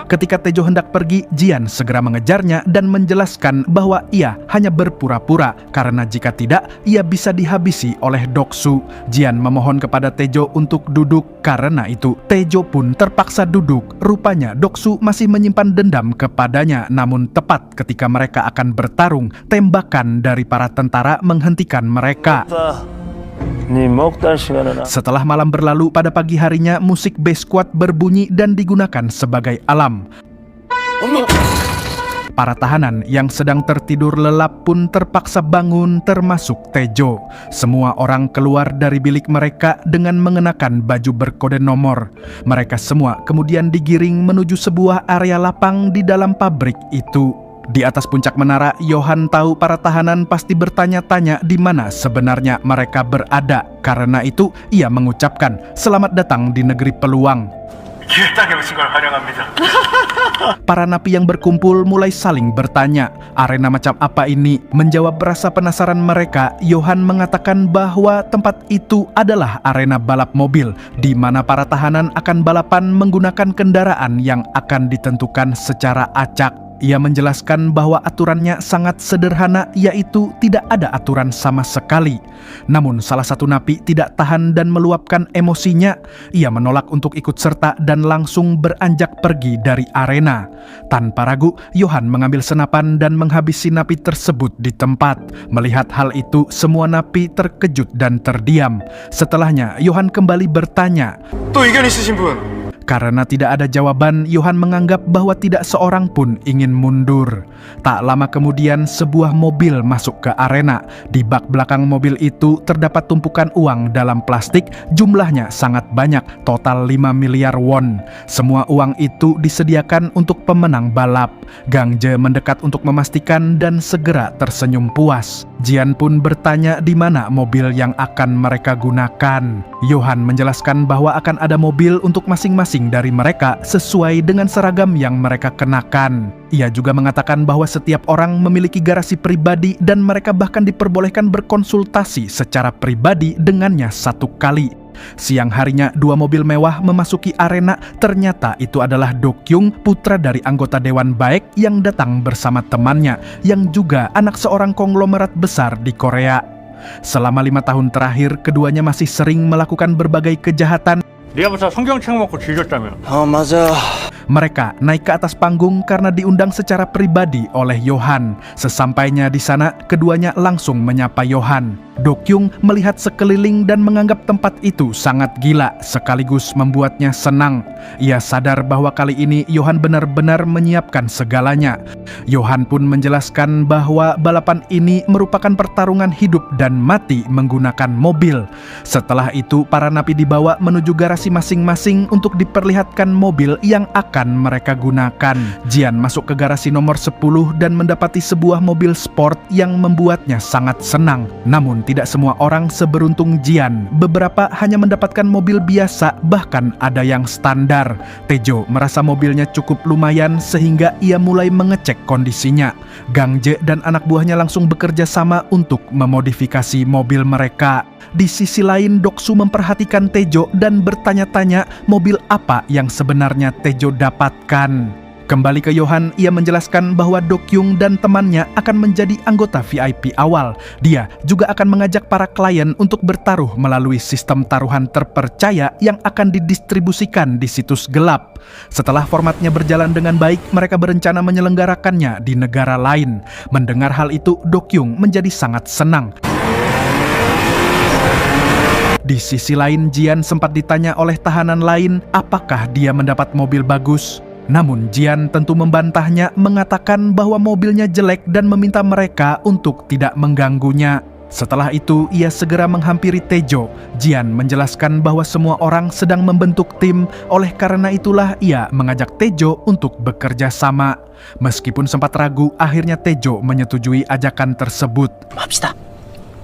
Ketika Tejo hendak pergi, Jian segera mengejarnya dan menjelaskan bahwa ia hanya berpura-pura karena jika tidak, ia bisa dihabisi oleh Doksu. Jian memohon kepada Tejo untuk duduk. Karena itu, Tejo pun terpaksa duduk. Rupanya Doksu masih menyimpan dendam kepadanya. Namun tepat ketika mereka akan bertarung, tembakan dari para tentara menghentikan mereka. Setelah malam berlalu, pada pagi harinya musik bass squad berbunyi dan digunakan sebagai alam. Para tahanan yang sedang tertidur lelap pun terpaksa bangun, termasuk Tejo. Semua orang keluar dari bilik mereka dengan mengenakan baju berkode nomor. Mereka semua kemudian digiring menuju sebuah area lapang di dalam pabrik itu. Di atas puncak menara, Johan tahu para tahanan pasti bertanya-tanya di mana sebenarnya mereka berada. Karena itu, ia mengucapkan, "Selamat datang di negeri peluang." Para napi yang berkumpul mulai saling bertanya, arena macam apa ini? Menjawab rasa penasaran mereka, Johan mengatakan bahwa tempat itu adalah arena balap mobil, di mana para tahanan akan balapan menggunakan kendaraan yang akan ditentukan secara acak. Ia menjelaskan bahwa aturannya sangat sederhana, yaitu tidak ada aturan sama sekali. Namun salah satu napi tidak tahan dan meluapkan emosinya. Ia menolak untuk ikut serta dan langsung beranjak pergi dari arena. Tanpa ragu, Johan mengambil senapan dan menghabisi napi tersebut di tempat. Melihat hal itu, semua napi terkejut dan terdiam. Setelahnya, Johan kembali bertanya. 또 의견 있으신 분? Karena tidak ada jawaban, Johan menganggap bahwa tidak seorang pun ingin mundur. Tak lama kemudian, sebuah mobil masuk ke arena. Di bak belakang mobil itu terdapat tumpukan uang dalam plastik, jumlahnya sangat banyak, total 5 miliar won. Semua uang itu disediakan untuk pemenang balap. Gang Je mendekat untuk memastikan dan segera tersenyum puas. Jian pun bertanya di mana mobil yang akan mereka gunakan. Johan menjelaskan bahwa akan ada mobil untuk masing-masing dari mereka sesuai dengan seragam yang mereka kenakan. Ia juga mengatakan bahwa setiap orang memiliki garasi pribadi dan mereka bahkan diperbolehkan berkonsultasi secara pribadi dengannya satu kali. Siang harinya, dua mobil mewah memasuki arena. Ternyata itu adalah Do Kyung, putra dari anggota Dewan Baek yang datang bersama temannya, yang juga anak seorang konglomerat besar di Korea. Selama 5 tahun terakhir, keduanya masih sering melakukan berbagai kejahatan. 네가 벌써 성경책 먹고 뒤졌다며. 맞아. Mereka naik ke atas panggung karena diundang secara pribadi oleh Johan. Sesampainya di sana, keduanya langsung menyapa Johan. Do Kyung melihat sekeliling dan menganggap tempat itu sangat gila, sekaligus membuatnya senang. Ia sadar bahwa kali ini Johan benar-benar menyiapkan segalanya. Johan pun menjelaskan bahwa balapan ini merupakan pertarungan hidup dan mati menggunakan mobil. Setelah itu, para napi dibawa menuju garasi masing-masing untuk diperlihatkan mobil yang akan mereka gunakan. Jian masuk ke garasi nomor 10 dan mendapati sebuah mobil sport yang membuatnya sangat senang. Namun tidak semua orang seberuntung Jian. Beberapa hanya mendapatkan mobil biasa, bahkan ada yang standar. Tejo merasa mobilnya cukup lumayan sehingga ia mulai mengecek kondisinya. Gang Je dan anak buahnya langsung bekerja sama untuk memodifikasi mobil mereka. Di sisi lain, Doksu memperhatikan Tejo dan bertanya-tanya mobil apa yang sebenarnya Tejo dapatkan. Kembali ke Johan, ia menjelaskan bahwa Do Kyung dan temannya akan menjadi anggota VIP awal. Dia juga akan mengajak para klien untuk bertaruh melalui sistem taruhan terpercaya yang akan didistribusikan di situs gelap. Setelah formatnya berjalan dengan baik, mereka berencana menyelenggarakannya di negara lain. Mendengar hal itu, Do Kyung menjadi sangat senang. Di sisi lain, Jian sempat ditanya oleh tahanan lain apakah dia mendapat mobil bagus. Namun Jian tentu membantahnya, mengatakan bahwa mobilnya jelek dan meminta mereka untuk tidak mengganggunya. Setelah itu, ia segera menghampiri Tejo. Jian menjelaskan bahwa semua orang sedang membentuk tim, oleh karena itulah ia mengajak Tejo untuk bekerja sama. Meskipun sempat ragu, akhirnya Tejo menyetujui ajakan tersebut.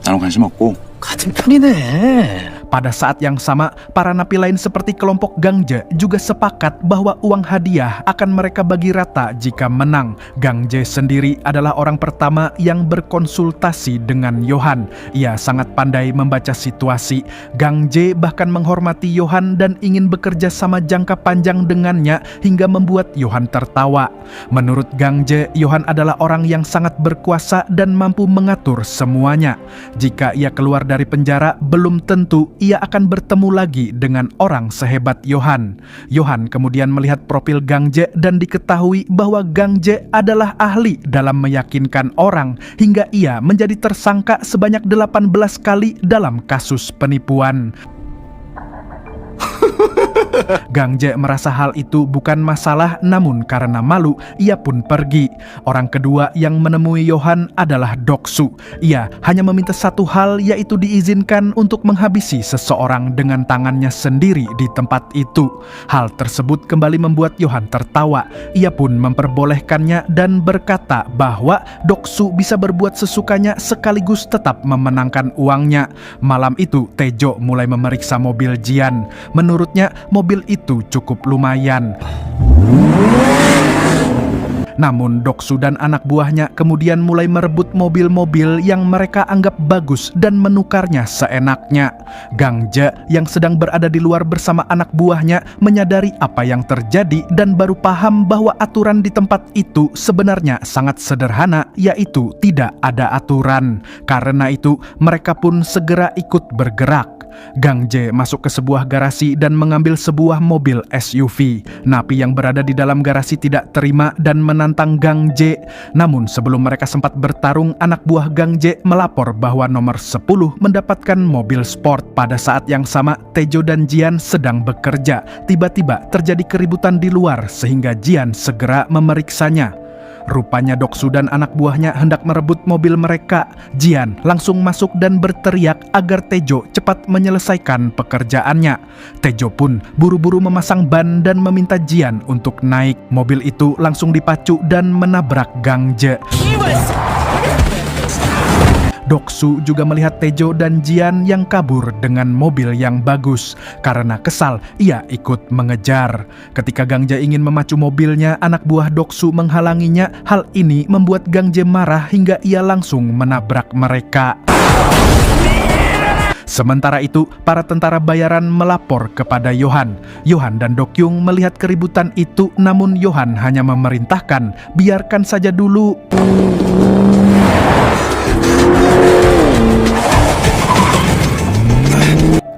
나는 관심 없고. 같은 편이네. Pada saat yang sama, para napi lain seperti kelompok Gang Je juga sepakat bahwa uang hadiah akan mereka bagi rata jika menang. Gang Je sendiri adalah orang pertama yang berkonsultasi dengan Johan. Ia sangat pandai membaca situasi. Gang Je bahkan menghormati Johan dan ingin bekerja sama jangka panjang dengannya hingga membuat Johan tertawa. Menurut Gang Je, Johan adalah orang yang sangat berkuasa dan mampu mengatur semuanya. Jika ia keluar dari penjara, belum tentu ia akan bertemu lagi dengan orang sehebat Johan. Johan kemudian melihat profil Gang Je dan diketahui bahwa Gang Je adalah ahli dalam meyakinkan orang hingga ia menjadi tersangka sebanyak 18 kali dalam kasus penipuan. Gang Je merasa hal itu bukan masalah, namun karena malu, ia pun pergi. Orang kedua yang menemui Johan adalah Doksu. Ia hanya meminta satu hal, yaitu diizinkan untuk menghabisi seseorang dengan tangannya sendiri di tempat itu. Hal tersebut kembali membuat Johan tertawa. Ia pun memperbolehkannya dan berkata bahwa Doksu bisa berbuat sesukanya sekaligus tetap memenangkan uangnya. Malam itu, Tejo mulai memeriksa mobil Jian. Menurutnya, mobil itu cukup lumayan. Namun Doksu dan anak buahnya kemudian mulai merebut mobil-mobil yang mereka anggap bagus dan menukarnya seenaknya. Gang Je yang sedang berada di luar bersama anak buahnya menyadari apa yang terjadi dan baru paham bahwa aturan di tempat itu sebenarnya sangat sederhana, yaitu tidak ada aturan. Karena itu mereka pun segera ikut bergerak. Gang Je masuk ke sebuah garasi dan mengambil sebuah mobil SUV. Napi yang berada di dalam garasi tidak terima dan menantang Gang Je. Namun sebelum mereka sempat bertarung, anak buah Gang Je melapor bahwa nomor 10 mendapatkan mobil sport. Pada saat yang sama, Tejo dan Jian sedang bekerja. Tiba-tiba terjadi keributan di luar sehingga Jian segera memeriksanya. Rupanya Doksu dan anak buahnya hendak merebut mobil mereka. Jian langsung masuk dan berteriak agar Tejo cepat menyelesaikan pekerjaannya. Tejo pun buru-buru memasang ban dan meminta Jian untuk naik. Mobil itu langsung dipacu dan menabrak Gang Je. Doksu juga melihat Tejo dan Jian yang kabur dengan mobil yang bagus. Karena kesal, ia ikut mengejar. Ketika Gang Je ingin memacu mobilnya, anak buah Doksu menghalanginya. Hal ini membuat Gang Je marah hingga ia langsung menabrak mereka. Sementara itu, para tentara bayaran melapor kepada Johan. Johan dan Dokyung melihat keributan itu, namun Johan hanya memerintahkan, biarkan saja dulu.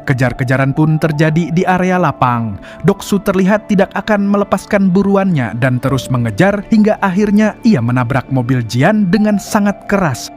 Kejar-kejaran pun terjadi di area lapang. Doksu terlihat tidak akan melepaskan buruannya dan terus mengejar hingga akhirnya ia menabrak mobil Jian dengan sangat keras.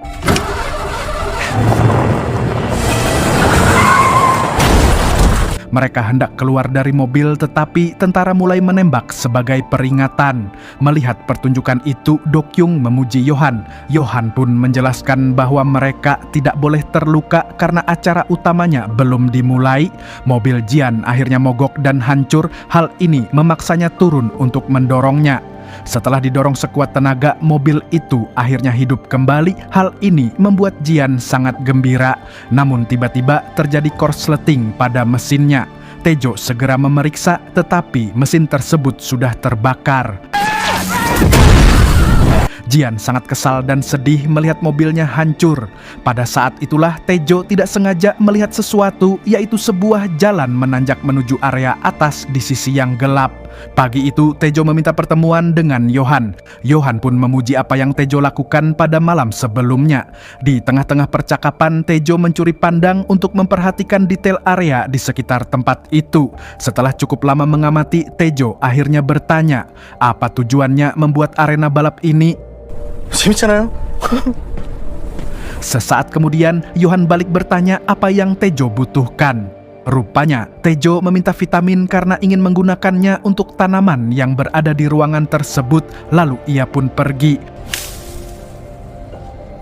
Mereka hendak keluar dari mobil, tetapi tentara mulai menembak sebagai peringatan. Melihat pertunjukan itu, Dokyung memuji Johan. Johan pun menjelaskan bahwa mereka tidak boleh terluka karena acara utamanya belum dimulai. Mobil Jian akhirnya mogok dan hancur. Hal ini memaksanya turun untuk mendorongnya. Setelah didorong sekuat tenaga, mobil itu akhirnya hidup kembali. Hal ini membuat Jian sangat gembira. Namun tiba-tiba terjadi korsleting pada mesinnya. Tejo segera memeriksa, tetapi mesin tersebut sudah terbakar. Jian sangat kesal dan sedih melihat mobilnya hancur. Pada saat itulah Tejo tidak sengaja melihat sesuatu, yaitu sebuah jalan menanjak menuju area atas di sisi yang gelap. Pagi itu Tejo meminta pertemuan dengan Johan. Johan pun memuji apa yang Tejo lakukan pada malam sebelumnya. Di tengah-tengah percakapan, Tejo mencuri pandang untuk memperhatikan detail area di sekitar tempat itu. Setelah cukup lama mengamati, Tejo akhirnya bertanya, apa tujuannya membuat arena balap ini? 재밌잖아요. Sesaat kemudian, Johan balik bertanya apa yang Tejo butuhkan. Rupanya, Tejo meminta vitamin karena ingin menggunakannya untuk tanaman yang berada di ruangan tersebut, lalu ia pun pergi.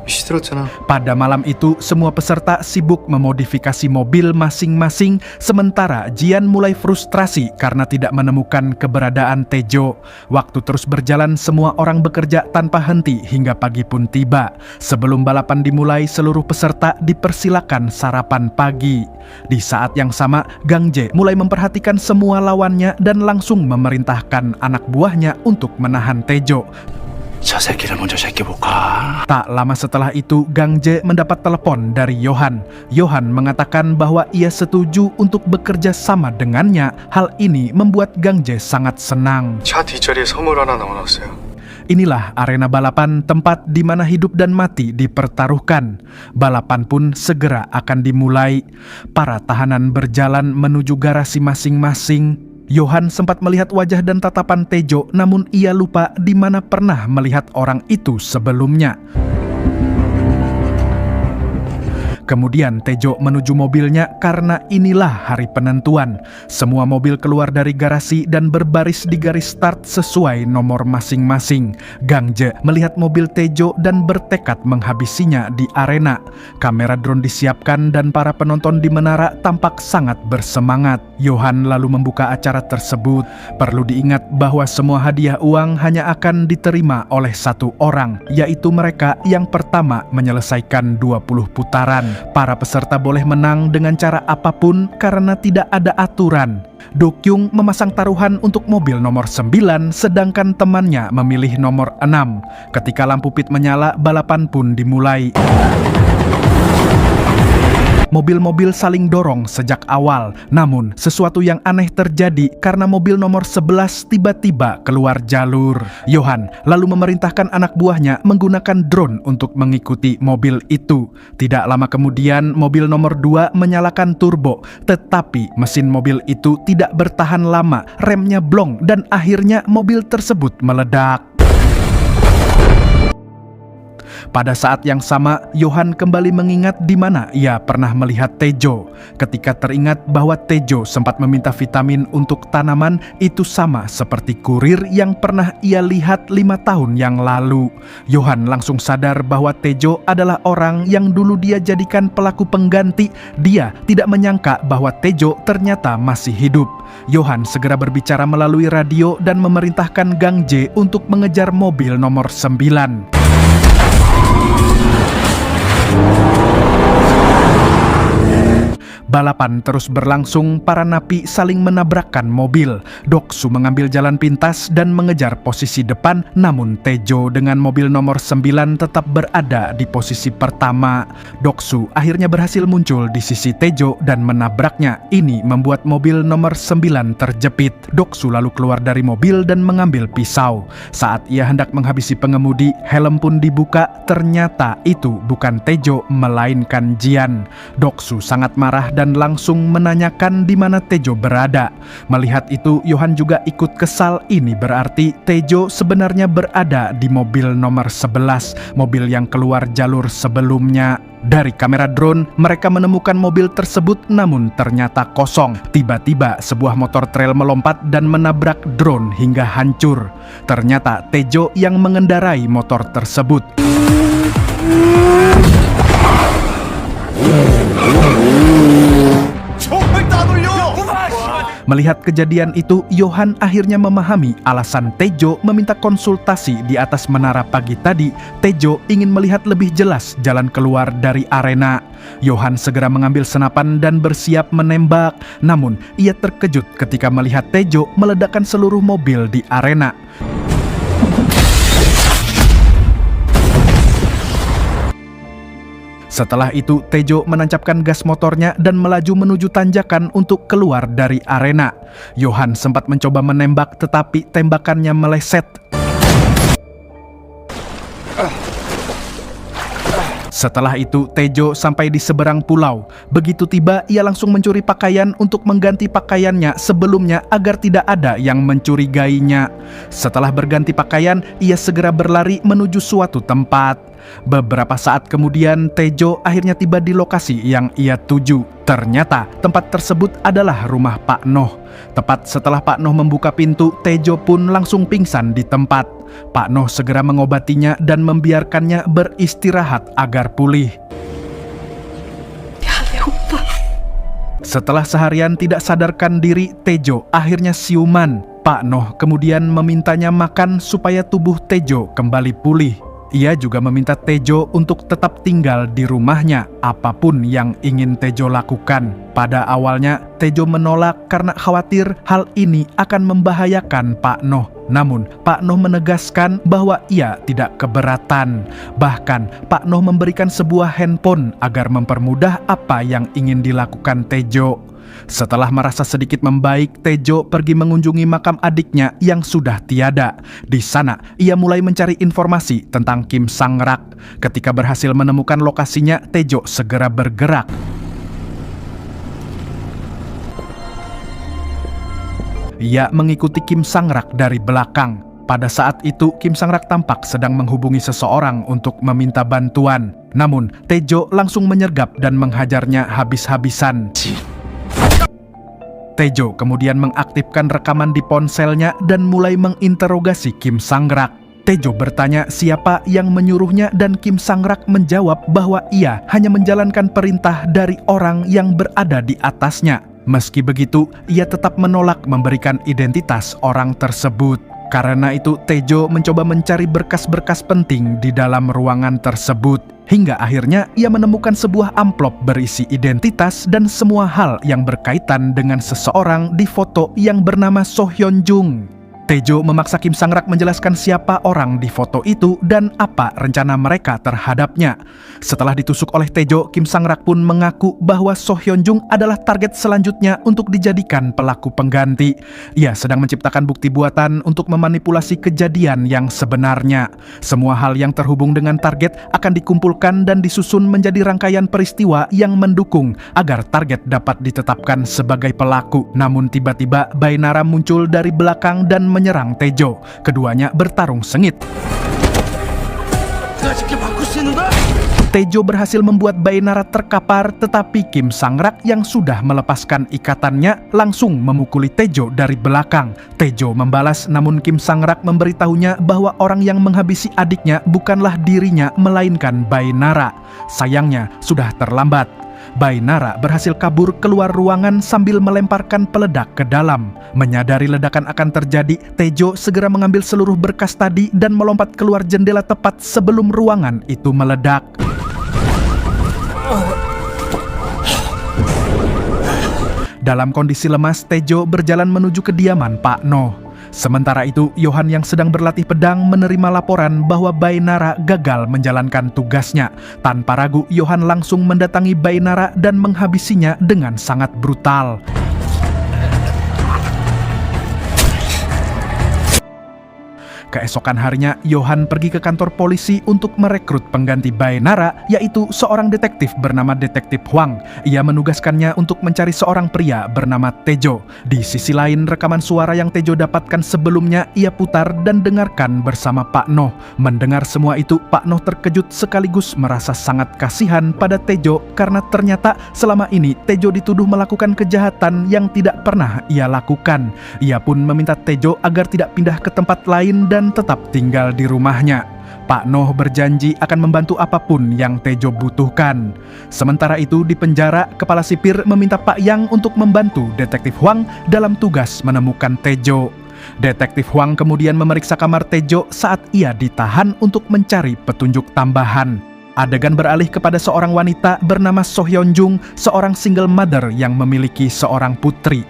시들었잖아. Pada malam itu, semua peserta sibuk memodifikasi mobil masing-masing, sementara Jian mulai frustrasi karena tidak menemukan keberadaan Tejo. Waktu terus berjalan, semua orang bekerja tanpa henti hingga pagi pun tiba. Sebelum balapan dimulai, seluruh peserta dipersilakan sarapan pagi. Di saat yang sama, Gang Jae mulai memperhatikan semua lawannya dan langsung memerintahkan anak buahnya untuk menahan Tejo. 저 새끼를 먼저 제껴볼까? Tak lama setelah itu, Gang Jae mendapat telepon dari Johan. Johan mengatakan bahwa ia setuju untuk bekerja sama dengannya. Hal ini membuat Gang Jae sangat senang. 차 뒷자리에 선물 하나 넣어놨어요. Inilah arena balapan, tempat di mana hidup dan mati dipertaruhkan. Balapan pun segera akan dimulai. Para tahanan berjalan menuju garasi masing-masing. Johan sempat melihat wajah dan tatapan Tejo, namun ia lupa di mana pernah melihat orang itu sebelumnya. Kemudian Tejo menuju mobilnya karena inilah hari penentuan. Semua mobil keluar dari garasi dan berbaris di garis start sesuai nomor masing-masing. Gang Jae melihat mobil Tejo dan bertekad menghabisinya di arena. Kamera drone disiapkan dan para penonton di menara tampak sangat bersemangat. Johan lalu membuka acara tersebut. Perlu diingat bahwa semua hadiah uang hanya akan diterima oleh satu orang, yaitu mereka yang pertama menyelesaikan 20 putaran. Para peserta boleh menang dengan cara apapun karena tidak ada aturan. Do Kyung memasang taruhan untuk mobil nomor 9, sedangkan temannya memilih nomor 6. Ketika lampu pit menyala, balapan pun dimulai. Mobil-mobil saling dorong sejak awal. Namun, sesuatu yang aneh terjadi karena mobil nomor 11 tiba-tiba keluar jalur. Johan lalu memerintahkan anak buahnya menggunakan drone untuk mengikuti mobil itu. Tidak lama kemudian, mobil nomor 2 menyalakan turbo. Tetapi mesin mobil itu tidak bertahan lama. Remnya blong dan akhirnya mobil tersebut meledak. Pada saat yang sama, Johan kembali mengingat di mana ia pernah melihat Tejo. Ketika teringat bahwa Tejo sempat meminta vitamin untuk tanaman, itu sama seperti kurir yang pernah ia lihat 5 tahun yang lalu. Johan langsung sadar bahwa Tejo adalah orang yang dulu dia jadikan pelaku pengganti. Dia tidak menyangka bahwa Tejo ternyata masih hidup. Johan segera berbicara melalui radio dan memerintahkan Gang Jae untuk mengejar mobil nomor 9. Balapan terus berlangsung, para napi saling menabrakkan mobil. Doksu mengambil jalan pintas dan mengejar posisi depan, namun Tejo dengan mobil nomor 9 tetap berada di posisi pertama. Doksu akhirnya berhasil muncul di sisi Tejo dan menabraknya. Ini membuat mobil nomor 9 terjepit. Doksu lalu keluar dari mobil dan mengambil pisau. Saat ia hendak menghabisi pengemudi, helm pun dibuka. Ternyata itu bukan Tejo, melainkan Jian. Doksu sangat marah dan langsung menanyakan di mana Tejo berada. Melihat itu, Johan juga ikut kesal. Ini berarti Tejo sebenarnya berada di mobil nomor 11, mobil yang keluar jalur sebelumnya. Dari kamera drone, mereka menemukan mobil tersebut, namun ternyata kosong. Tiba-tiba sebuah motor trail melompat dan menabrak drone hingga hancur. Ternyata Tejo yang mengendarai motor tersebut. Melihat kejadian itu, Johan akhirnya memahami alasan Tejo meminta konsultasi di atas menara pagi tadi. Tejo ingin melihat lebih jelas jalan keluar dari arena. Johan segera mengambil senapan dan bersiap menembak. Namun, ia terkejut ketika melihat Tejo meledakkan seluruh mobil di arena. Setelah itu, Tejo menancapkan gas motornya dan melaju menuju tanjakan untuk keluar dari arena. Johan sempat mencoba menembak, tetapi tembakannya meleset. Setelah itu, Tejo sampai di seberang pulau. Begitu tiba, ia langsung mencuri pakaian untuk mengganti pakaiannya sebelumnya agar tidak ada yang mencurigainya. Setelah berganti pakaian, ia segera berlari menuju suatu tempat. Beberapa saat kemudian, Tejo akhirnya tiba di lokasi yang ia tuju. Ternyata tempat tersebut adalah rumah Pak Noh. Tepat setelah Pak Noh membuka pintu, Tejo pun langsung pingsan di tempat. Pak Noh segera mengobatinya dan membiarkannya beristirahat agar pulih. 미안해 오빠. Setelah seharian tidak sadarkan diri, Tejo akhirnya siuman. Pak Noh kemudian memintanya makan supaya tubuh Tejo kembali pulih. Ia juga meminta Tejo untuk tetap tinggal di rumahnya, apapun yang ingin Tejo lakukan. Pada awalnya, Tejo menolak karena khawatir hal ini akan membahayakan Pak Noh. Namun, Pak Noh menegaskan bahwa ia tidak keberatan. Bahkan, Pak Noh memberikan sebuah handphone agar mempermudah apa yang ingin dilakukan Tejo. Setelah merasa sedikit membaik, Tejo pergi mengunjungi makam adiknya yang sudah tiada. Di sana, ia mulai mencari informasi tentang Kim Sang-rak. Ketika berhasil menemukan lokasinya, Tejo segera bergerak. Ia mengikuti Kim Sang-rak dari belakang. Pada saat itu, Kim Sang-rak tampak sedang menghubungi seseorang untuk meminta bantuan. Namun, Tejo langsung menyergap dan menghajarnya habis-habisan. Tejo kemudian mengaktifkan rekaman di ponselnya dan mulai menginterogasi Kim Sang-rak. Tejo bertanya siapa yang menyuruhnya dan Kim Sang-rak menjawab bahwa ia hanya menjalankan perintah dari orang yang berada di atasnya. Meski begitu, ia tetap menolak memberikan identitas orang tersebut. Karena itu, Tejo mencoba mencari berkas-berkas penting di dalam ruangan tersebut. Hingga akhirnya ia menemukan sebuah amplop berisi identitas dan semua hal yang berkaitan dengan seseorang di foto yang bernama So Hyun Jung. Tejo memaksa Kim Sang-rak menjelaskan siapa orang di foto itu dan apa rencana mereka terhadapnya. Setelah ditusuk oleh Tejo, Kim Sang-rak pun mengaku bahwa So Hyun Jung adalah target selanjutnya untuk dijadikan pelaku pengganti. Ia sedang menciptakan bukti buatan untuk memanipulasi kejadian yang sebenarnya. Semua hal yang terhubung dengan target akan dikumpulkan dan disusun menjadi rangkaian peristiwa yang mendukung agar target dapat ditetapkan sebagai pelaku. Namun tiba-tiba Bainara muncul dari belakang dan menyerang Tejo. Keduanya bertarung sengit. Tejo berhasil membuat Bainara terkapar, tetapi Kim Sang-rak yang sudah melepaskan ikatannya langsung memukuli Tejo dari belakang. Tejo membalas, namun Kim Sang-rak memberitahunya bahwa orang yang menghabisi adiknya bukanlah dirinya melainkan Bainara. Sayangnya sudah terlambat. Bainara berhasil kabur keluar ruangan sambil melemparkan peledak ke dalam. Menyadari ledakan akan terjadi, Tejo segera mengambil seluruh berkas tadi dan melompat keluar jendela tepat sebelum ruangan itu meledak. Dalam kondisi lemas, Tejo berjalan menuju kediaman Pak Noh. Sementara itu, Yohan yang sedang berlatih pedang menerima laporan bahwa Bainara gagal menjalankan tugasnya. Tanpa ragu, Yohan langsung mendatangi Bainara dan menghabisinya dengan sangat brutal. Keesokan harinya, Yohan pergi ke kantor polisi untuk merekrut pengganti Bainara, yaitu seorang detektif bernama Detektif Hwang. Ia menugaskannya untuk mencari seorang pria bernama Tejo. Di sisi lain, rekaman suara yang Tejo dapatkan sebelumnya ia putar dan dengarkan bersama Pak Noh. Mendengar semua itu, Pak Noh terkejut sekaligus merasa sangat kasihan pada Tejo karena ternyata selama ini Tejo dituduh melakukan kejahatan yang tidak pernah ia lakukan. Ia pun meminta Tejo agar tidak pindah ke tempat lain dan tetap tinggal di rumahnya. Pak Noh berjanji akan membantu apapun yang Tejo butuhkan. Sementara itu di penjara, kepala sipir meminta Pak Yang untuk membantu Detektif Hwang dalam tugas menemukan Tejo. Detektif Hwang kemudian memeriksa kamar Tejo saat ia ditahan untuk mencari petunjuk tambahan. Adegan beralih kepada seorang wanita bernama So Hyun Jung, seorang single mother yang memiliki seorang putri.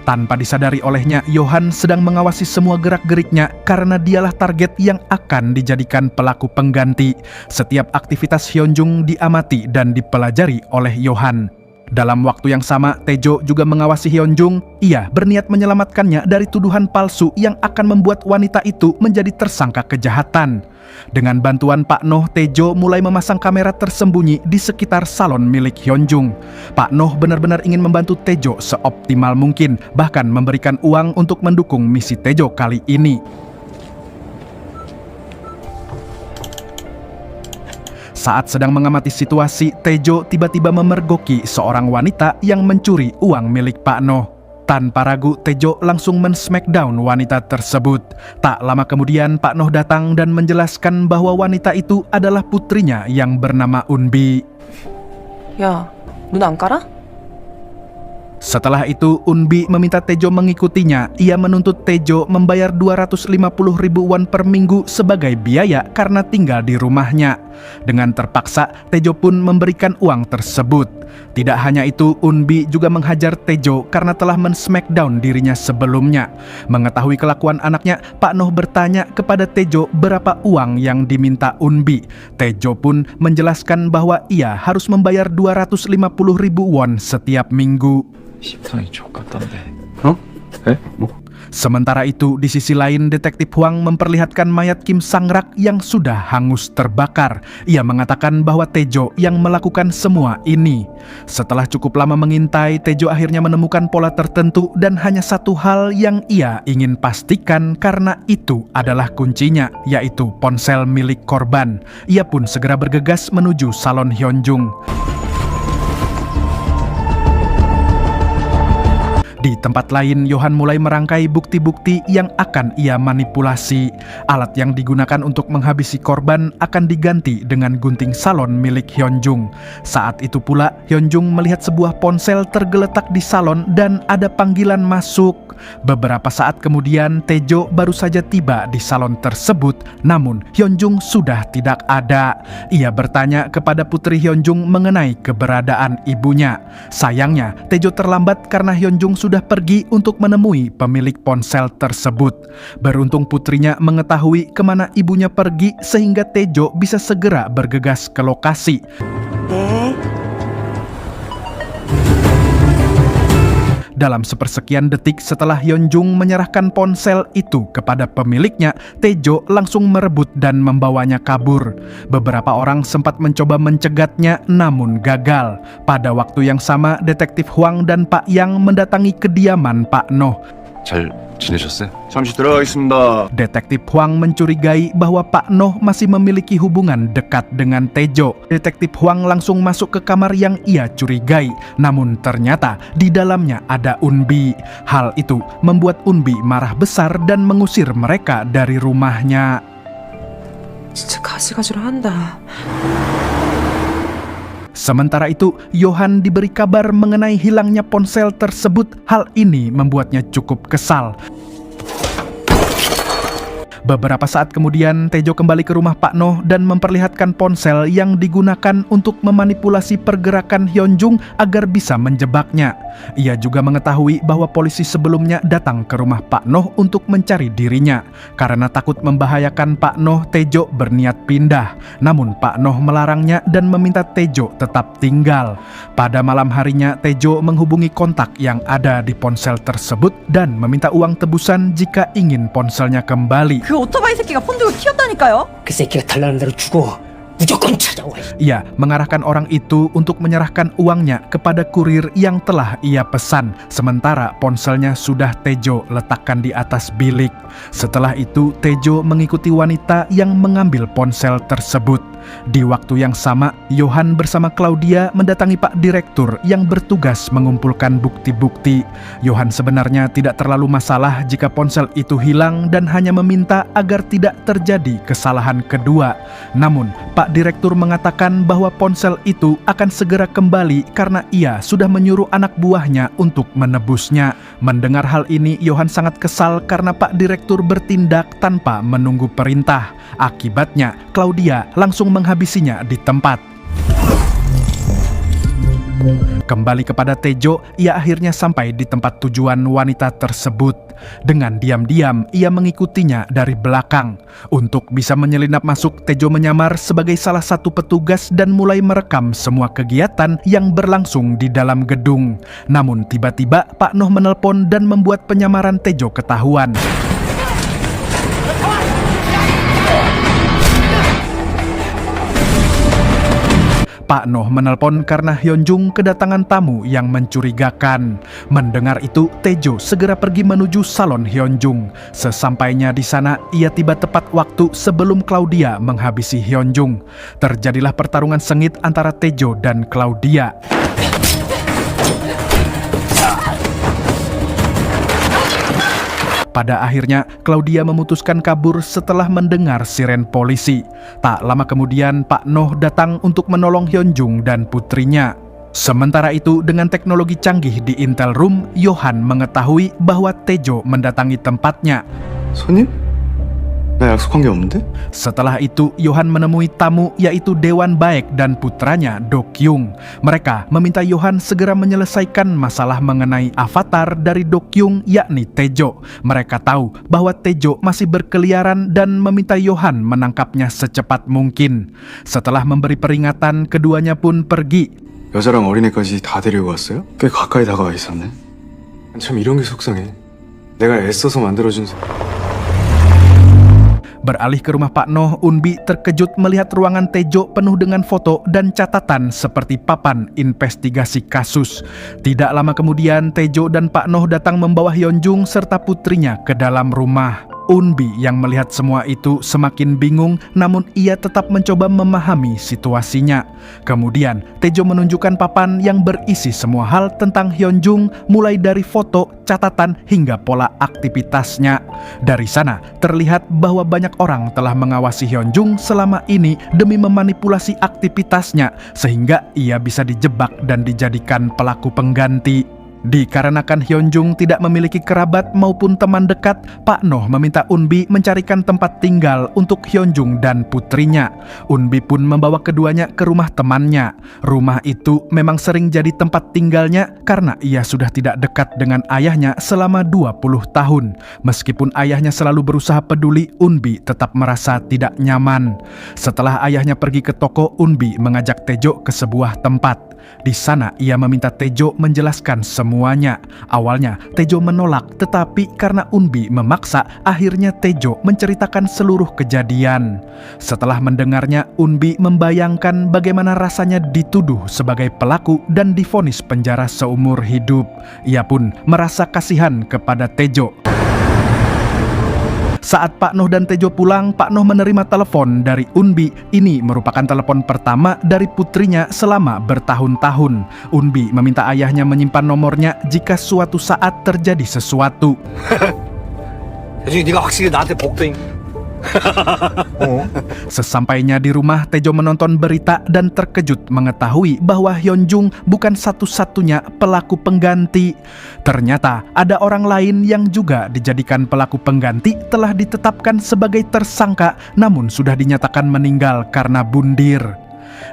Tanpa disadari olehnya, Yohan sedang mengawasi semua gerak-geriknya karena dialah target yang akan dijadikan pelaku pengganti. Setiap aktivitas Hyunjung diamati dan dipelajari oleh Yohan. Dalam waktu yang sama, Tejo juga mengawasi Hyunjung. Ia berniat menyelamatkannya dari tuduhan palsu yang akan membuat wanita itu menjadi tersangka kejahatan. Dengan bantuan Pak Noh, Tejo mulai memasang kamera tersembunyi di sekitar salon milik Hyunjung. Pak Noh benar-benar ingin membantu Tejo seoptimal mungkin, bahkan memberikan uang untuk mendukung misi Tejo kali ini. Saat sedang mengamati situasi, Tejo tiba-tiba memergoki seorang wanita yang mencuri uang milik Pak Noh. Tanpa ragu, Tejo langsung men-smackdown wanita tersebut. Tak lama kemudian, Pak Noh datang dan menjelaskan bahwa wanita itu adalah putrinya yang bernama Unbi. 야, 눈 안 깔아? Setelah itu, Unbi meminta Tejo mengikutinya. Ia menuntut Tejo membayar 250.000 won per minggu sebagai biaya karena tinggal di rumahnya. Dengan terpaksa, Tejo pun memberikan uang tersebut. Tidak hanya itu, Unbi juga menghajar Tejo karena telah men-smackdown dirinya sebelumnya. Mengetahui kelakuan anaknya, Pak Noh bertanya kepada Tejo berapa uang yang diminta Unbi. Tejo pun menjelaskan bahwa ia harus membayar 250.000 won setiap minggu. 심상이 족같던데. Sementara itu, di sisi lain, Detektif Hwang memperlihatkan mayat Kim Sang-rak yang sudah hangus terbakar. Ia mengatakan bahwa Tejo yang melakukan semua ini. Setelah cukup lama mengintai, Tejo akhirnya menemukan pola tertentu dan hanya satu hal yang ia ingin pastikan karena itu adalah kuncinya, yaitu ponsel milik korban. Ia pun segera bergegas menuju salon Hyunjung. Di tempat lain, Yohan mulai merangkai bukti-bukti yang akan ia manipulasi. Alat yang digunakan untuk menghabisi korban akan diganti dengan gunting salon milik Hyunjung. Saat itu pula, Hyunjung melihat sebuah ponsel tergeletak di salon dan ada panggilan masuk. Beberapa saat kemudian, Tejo baru saja tiba di salon tersebut, namun Hyunjung sudah tidak ada. Ia bertanya kepada putri Hyunjung mengenai keberadaan ibunya. Sayangnya, Tejo terlambat karena Hyunjung sudah pergi untuk menemui pemilik ponsel tersebut. Beruntung putrinya mengetahui kemana ibunya pergi sehingga Tejo bisa segera bergegas ke lokasi. Dalam sepersekian detik setelah Hyunjung menyerahkan ponsel itu kepada pemiliknya, Tejo langsung merebut dan membawanya kabur. Beberapa orang sempat mencoba mencegatnya, namun gagal. Pada waktu yang sama, Detektif Hwang dan Pak Yang mendatangi kediaman Pak Noh. 잘 지내셨어요? 잠시 들어가겠습니다. Detektif Hwang mencurigai bahwa Pak Noh masih memiliki hubungan dekat dengan Tejo. Detektif Hwang langsung masuk ke kamar yang ia curigai, namun ternyata di dalamnya ada Unbi. Hal itu membuat Unbi marah besar dan mengusir mereka dari rumahnya. 진짜 가지가지로 한다. Sementara itu, Yohan diberi kabar mengenai hilangnya ponsel tersebut. Hal ini membuatnya cukup kesal. Beberapa saat kemudian, Tejo kembali ke rumah Pak Noh dan memperlihatkan ponsel yang digunakan untuk memanipulasi pergerakan Hyunjung agar bisa menjebaknya. Ia juga mengetahui bahwa polisi sebelumnya datang ke rumah Pak Noh untuk mencari dirinya. Karena takut membahayakan Pak Noh, Tejo berniat pindah. Namun Pak Noh melarangnya dan meminta Tejo tetap tinggal. Pada malam harinya, Tejo menghubungi kontak yang ada di ponsel tersebut dan meminta uang tebusan jika ingin ponselnya kembali. 그 오토바이 새끼가 폰 들고 튀었다니까요? 그 새끼가 달라는 대로 주고 무조건 찾아와. Ia mengarahkan orang itu untuk menyerahkan uangnya kepada kurir yang telah ia pesan, sementara ponselnya sudah Tejo letakkan di atas bilik. Setelah itu, Tejo mengikuti wanita yang mengambil ponsel tersebut. Di waktu yang sama, Yohan bersama Claudia mendatangi Pak Direktur yang bertugas mengumpulkan bukti-bukti. Yohan sebenarnya tidak terlalu masalah jika ponsel itu hilang dan hanya meminta agar tidak terjadi kesalahan kedua. Namun, Pak Direktur mengatakan bahwa ponsel itu akan segera kembali karena ia sudah menyuruh anak buahnya untuk menebusnya. Mendengar hal ini, Yohan sangat kesal karena Pak Direktur bertindak tanpa menunggu perintah. Akibatnya, Claudia langsung menghabisinya di tempat. Kembali kepada Tejo, ia akhirnya sampai di tempat tujuan wanita tersebut. Dengan diam-diam, ia mengikutinya dari belakang. Untuk bisa menyelinap masuk, Tejo menyamar sebagai salah satu petugas dan mulai merekam semua kegiatan yang berlangsung di dalam gedung. Namun tiba-tiba Pak Noh menelpon dan membuat penyamaran Tejo ketahuan. Pak Noh menelpon karena Hyunjung kedatangan tamu yang mencurigakan. Mendengar itu, Tejo segera pergi menuju salon Hyunjung. Sesampainya di sana, ia tiba tepat waktu sebelum Claudia menghabisi Hyunjung. Terjadilah pertarungan sengit antara Tejo dan Claudia. Pada akhirnya, Claudia memutuskan kabur setelah mendengar siren polisi. Tak lama kemudian, Pak Noh datang untuk menolong Hyunjung dan putrinya. Sementara itu, dengan teknologi canggih di Intel Room, Yohan mengetahui bahwa Taejo mendatangi tempatnya. 손님? 나 약속한 게 없는데? Setelah itu, Yohan menemui tamu yaitu Dewan Baek dan putranya Do Kyung. Mereka meminta Yohan segera menyelesaikan masalah mengenai avatar dari Do Kyung yakni Taejo. Mereka tahu bahwa Taejo masih berkeliaran dan meminta Yohan menangkapnya secepat mungkin. Setelah memberi peringatan, keduanya pun pergi. 여자랑 어린애까지 다 데리고 왔어요? 꽤 가까이 다가와 있었네. 참 이런 게 속상해. 내가 애써서 만들어준 Beralih ke rumah Pak Noh, Unbi terkejut melihat ruangan Taejo penuh dengan foto dan catatan seperti papan investigasi kasus. Tidak lama kemudian, Taejo dan Pak Noh datang membawa Hyunjung serta putrinya ke dalam rumah. Unbi yang melihat semua itu semakin bingung, namun ia tetap mencoba memahami situasinya. Kemudian, Taejo menunjukkan papan yang berisi semua hal tentang Hyunjung, mulai dari foto, catatan, hingga pola aktivitasnya. Dari sana, terlihat bahwa banyak orang telah mengawasi Hyunjung selama ini demi memanipulasi aktivitasnya, sehingga ia bisa dijebak dan dijadikan pelaku pengganti. Dikarenakan Hyunjung tidak memiliki kerabat maupun teman dekat, Pak Noh meminta Unbi mencarikan tempat tinggal untuk Hyunjung dan putrinya. Unbi pun membawa keduanya ke rumah temannya. Rumah itu memang sering jadi tempat tinggalnya karena ia sudah tidak dekat dengan ayahnya selama 20 tahun. Meskipun ayahnya selalu berusaha peduli, Unbi tetap merasa tidak nyaman. Setelah ayahnya pergi ke toko, Unbi mengajak Taejo ke sebuah tempat. Di sana ia meminta Taejo menjelaskan semuanya. Awalnya Taejo menolak, tetapi karena Unbi memaksa, akhirnya Taejo menceritakan seluruh kejadian. Setelah mendengarnya, Unbi membayangkan bagaimana rasanya dituduh sebagai pelaku dan divonis penjara seumur hidup. Ia pun merasa kasihan kepada Taejo. Saat Pak Noh dan Taejo pulang, Pak Noh menerima telepon dari Unbi. Ini merupakan telepon pertama dari putrinya selama bertahun-tahun. Unbi meminta ayahnya menyimpan nomornya jika suatu saat terjadi sesuatu. 나중에 네가 확실히 나한테 복도인. Sesampainya di rumah, Taejo menonton berita dan terkejut mengetahui bahwa Hyunjung bukan satu-satunya pelaku pengganti. Ternyata ada orang lain yang juga dijadikan pelaku pengganti telah ditetapkan sebagai tersangka, namun sudah dinyatakan meninggal karena bundir.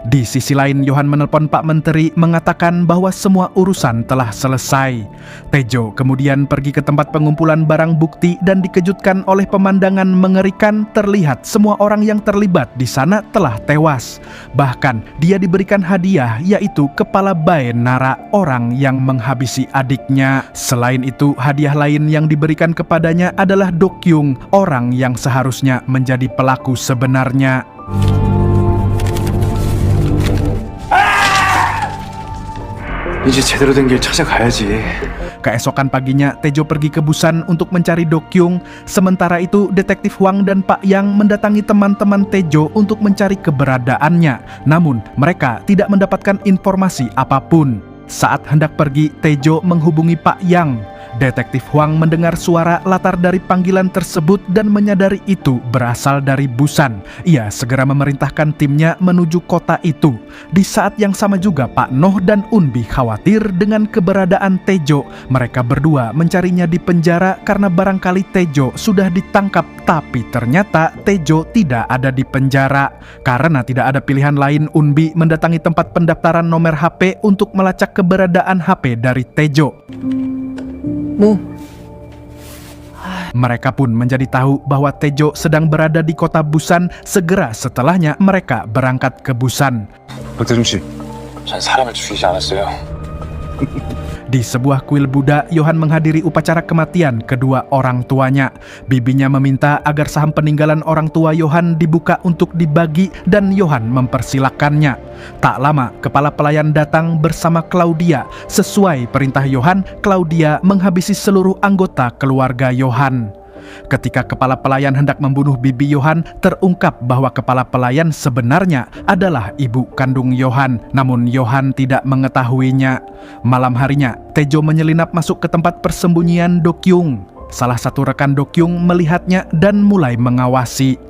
Di sisi lain, Yohan menelpon Pak Menteri mengatakan bahwa semua urusan telah selesai. Taejo kemudian pergi ke tempat pengumpulan barang bukti dan dikejutkan oleh pemandangan mengerikan. Terlihat semua orang yang terlibat di sana telah tewas. Bahkan dia diberikan hadiah, yaitu kepala Bae Nara, orang yang menghabisi adiknya. Selain itu, hadiah lain yang diberikan kepadanya adalah Do Kyung, orang yang seharusnya menjadi pelaku sebenarnya. 이제 제대로 된 길 찾아가야지. Keesokan paginya, Taejo pergi ke Busan untuk mencari Do Kyung. Sementara itu, detektif Hwang dan Pak Yang mendatangi teman-teman Taejo untuk mencari keberadaannya. Namun, mereka tidak mendapatkan informasi apapun. Saat hendak pergi, Taejo menghubungi Pak Yang. Detektif Hwang mendengar suara latar dari panggilan tersebut dan menyadari itu berasal dari Busan. Ia segera memerintahkan timnya menuju kota itu. Di saat yang sama juga, Pak Noh dan Unbi khawatir dengan keberadaan Taejo. Mereka berdua mencarinya di penjara karena barangkali Taejo sudah ditangkap. Tapi ternyata Taejo tidak ada di penjara. Karena tidak ada pilihan lain, Unbi mendatangi tempat pendaftaran nomor HP untuk melacak keberadaan HP dari Taejo. Mereka pun menjadi tahu bahwa Taejo sedang berada di kota Busan. Segera setelahnya mereka berangkat ke Busan. 박태중 씨, 전 사람을 죽이지 않았어요. Di sebuah kuil Buddha, Yohan menghadiri upacara kematian kedua orang tuanya. Bibinya meminta agar saham peninggalan orang tua Yohan dibuka untuk dibagi dan Yohan mempersilakannya. Tak lama, kepala pelayan datang bersama Claudia. Sesuai perintah Yohan, Claudia menghabisi seluruh anggota keluarga Yohan. Ketika kepala pelayan hendak membunuh bibi Yohan, terungkap bahwa kepala pelayan sebenarnya adalah ibu kandung Yohan. Namun Yohan tidak mengetahuinya. Malam harinya, Taejo menyelinap masuk ke tempat persembunyian Do Kyung. Salah satu rekan Dokyung melihatnya dan mulai mengawasi.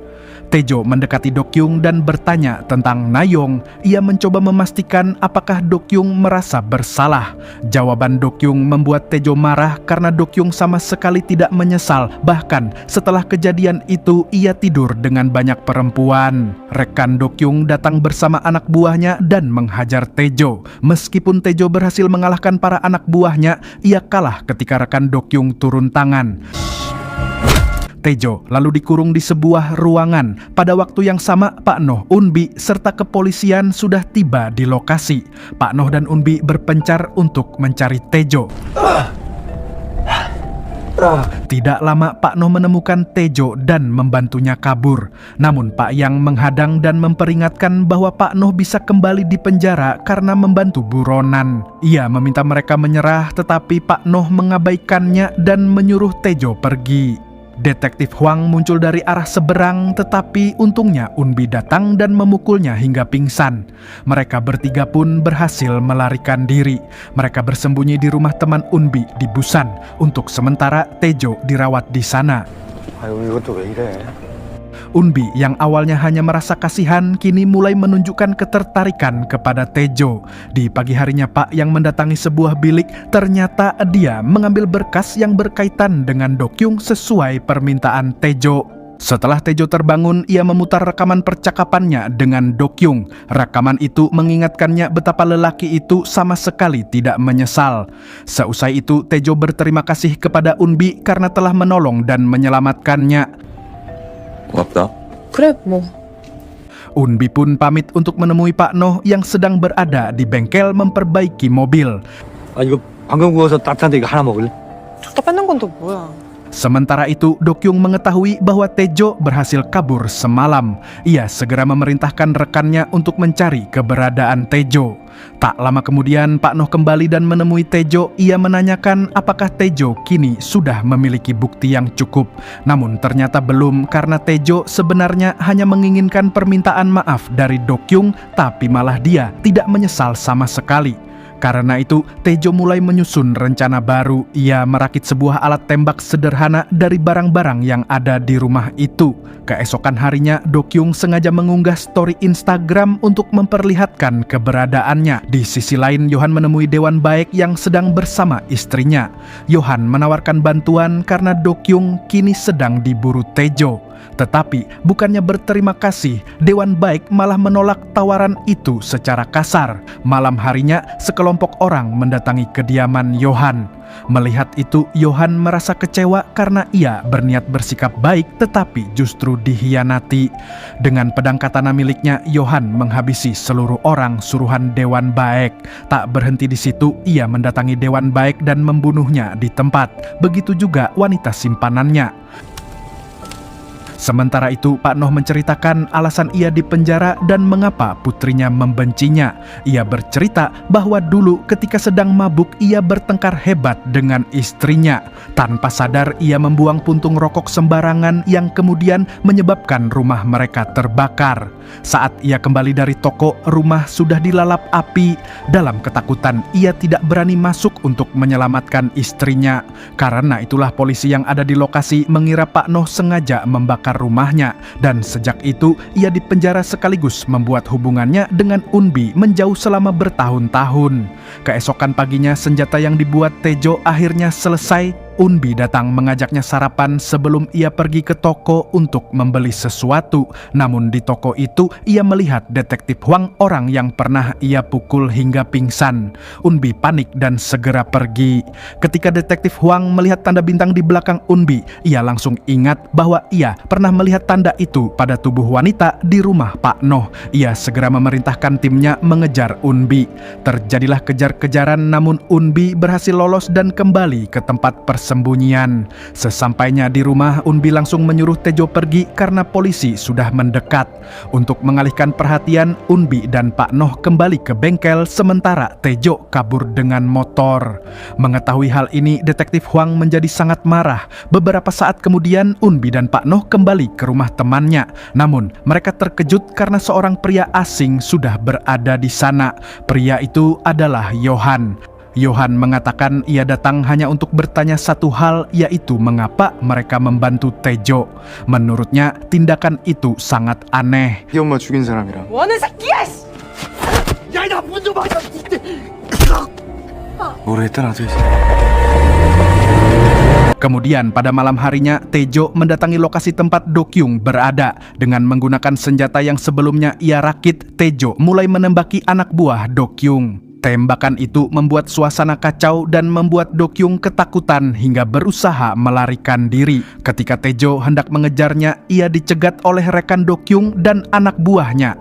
Taejo mendekati Dokyung dan bertanya tentang Nayong. Ia mencoba memastikan apakah Dokyung merasa bersalah. Jawaban Dokyung membuat Taejo marah karena Dokyung sama sekali tidak menyesal. Bahkan setelah kejadian itu ia tidur dengan banyak perempuan. Rekan Dokyung datang bersama anak buahnya dan menghajar Taejo. Meskipun Taejo berhasil mengalahkan para anak buahnya, ia kalah ketika rekan Dokyung turun tangan. Taejo lalu dikurung di sebuah ruangan. Pada waktu yang sama, Pak Noh, Unbi, serta kepolisian sudah tiba di lokasi. Pak Noh dan Unbi berpencar untuk mencari Taejo. Tidak lama Pak Noh menemukan Taejo dan membantunya kabur. Namun Pak Yang menghadang dan memperingatkan bahwa Pak Noh bisa kembali di penjara karena membantu buronan. Ia meminta mereka menyerah, tetapi Pak Noh mengabaikannya dan menyuruh Taejo pergi. Detektif Hwang muncul dari arah seberang, tetapi untungnya Unbi datang dan memukulnya hingga pingsan. Mereka bertiga pun berhasil melarikan diri. Mereka bersembunyi di rumah teman Unbi di Busan. Untuk sementara Taejo dirawat di sana. 아유, 이것도 왜 이래? Unbi yang awalnya hanya merasa kasihan kini mulai menunjukkan ketertarikan kepada Taejo. Di pagi harinya Pak yang mendatangi sebuah bilik, ternyata dia mengambil berkas yang berkaitan dengan Dokyung sesuai permintaan Taejo. Setelah Taejo terbangun, ia memutar rekaman percakapannya dengan Dokyung. Rekaman itu mengingatkannya betapa lelaki itu sama sekali tidak menyesal. Seusai itu, Taejo berterima kasih kepada Unbi karena telah menolong dan menyelamatkannya. 고맙다. 그래 뭐. Unbi pun pamit untuk menemui Pak Noh yang sedang berada di bengkel memperbaiki mobil. 아, 이거 방금 구워서 따뜻한데 이거 하나 먹을래? 줬다 뺏는 건 또 뭐야? Sementara itu, Dokyung mengetahui bahwa Taejo berhasil kabur semalam. Ia segera memerintahkan rekannya untuk mencari keberadaan Taejo. Tak lama kemudian, Pak Noh kembali dan menemui Taejo. Ia menanyakan apakah Taejo kini sudah memiliki bukti yang cukup. Namun ternyata belum, karena Taejo sebenarnya hanya menginginkan permintaan maaf dari Dokyung, tapi malah dia tidak menyesal sama sekali. Karena itu, Taejo mulai menyusun rencana baru. Ia merakit sebuah alat tembak sederhana dari barang-barang yang ada di rumah itu. Keesokan harinya, Dokyung sengaja mengunggah story Instagram untuk memperlihatkan keberadaannya. Di sisi lain, Yohan menemui Dewan Baek yang sedang bersama istrinya. Yohan menawarkan bantuan karena Dokyung kini sedang diburu Taejo. Tetapi bukannya berterima kasih, Dewan Baek malah menolak tawaran itu secara kasar. Malam harinya, sekelompok orang mendatangi kediaman Yohan. Melihat itu, Yohan merasa kecewa karena ia berniat bersikap baik tetapi justru dikhianati. Dengan pedang katana miliknya, Yohan menghabisi seluruh orang suruhan Dewan Baek. Tak berhenti di situ, ia mendatangi Dewan Baek dan membunuhnya di tempat. Begitu juga wanita simpanannya. Sementara itu, Pak Noh menceritakan alasan ia dipenjara dan mengapa putrinya membencinya. Ia bercerita bahwa dulu ketika sedang mabuk, ia bertengkar hebat dengan istrinya. Tanpa sadar, ia membuang puntung rokok sembarangan yang kemudian menyebabkan rumah mereka terbakar. Saat ia kembali dari toko, rumah sudah dilalap api. Dalam ketakutan, ia tidak berani masuk untuk menyelamatkan istrinya. Karena itulah polisi yang ada di lokasi mengira Pak Noh sengaja membakar rumahnya, dan sejak itu ia dipenjara sekaligus membuat hubungannya dengan Unbi menjauh selama bertahun-tahun. Keesokan paginya, senjata yang dibuat Taejo akhirnya selesai. Unbi datang mengajaknya sarapan sebelum ia pergi ke toko untuk membeli sesuatu. Namun di toko itu ia melihat detektif Hwang, orang yang pernah ia pukul hingga pingsan. Unbi panik dan segera pergi. Ketika detektif Hwang melihat tanda bintang di belakang Unbi, ia langsung ingat bahwa ia pernah melihat tanda itu pada tubuh wanita di rumah Pak Noh. Ia segera memerintahkan timnya mengejar Unbi. Terjadilah kejar-kejaran, namun Unbi berhasil lolos dan kembali ke tempat persembunyian. Sesampainya di rumah, Unbi langsung menyuruh Taejo pergi karena polisi sudah mendekat. Untuk mengalihkan perhatian, Unbi dan Pak Noh kembali ke bengkel, sementara Taejo kabur dengan motor. Mengetahui hal ini, detektif Hwang menjadi sangat marah. Beberapa saat kemudian, Unbi dan Pak Noh kembali ke rumah temannya. Namun, mereka terkejut karena seorang pria asing sudah berada di sana. Pria itu adalah Yohan. Yohan mengatakan ia datang hanya untuk bertanya satu hal, yaitu mengapa mereka membantu Tejo. Menurutnya, tindakan itu sangat aneh. 이 엄마 죽인 사람이랑 뭐하는 새끼야! 씨! 뭐라 했다 나도 이제. Kemudian pada malam harinya, Tejo mendatangi lokasi tempat Dokyung berada. Dengan menggunakan senjata yang sebelumnya ia rakit, Tejo mulai menembaki anak buah Dokyung. Tembakan itu membuat suasana kacau dan membuat Dokyung ketakutan hingga berusaha melarikan diri. Ketika Tejo hendak mengejarnya, ia dicegat oleh rekan Dokyung dan anak buahnya.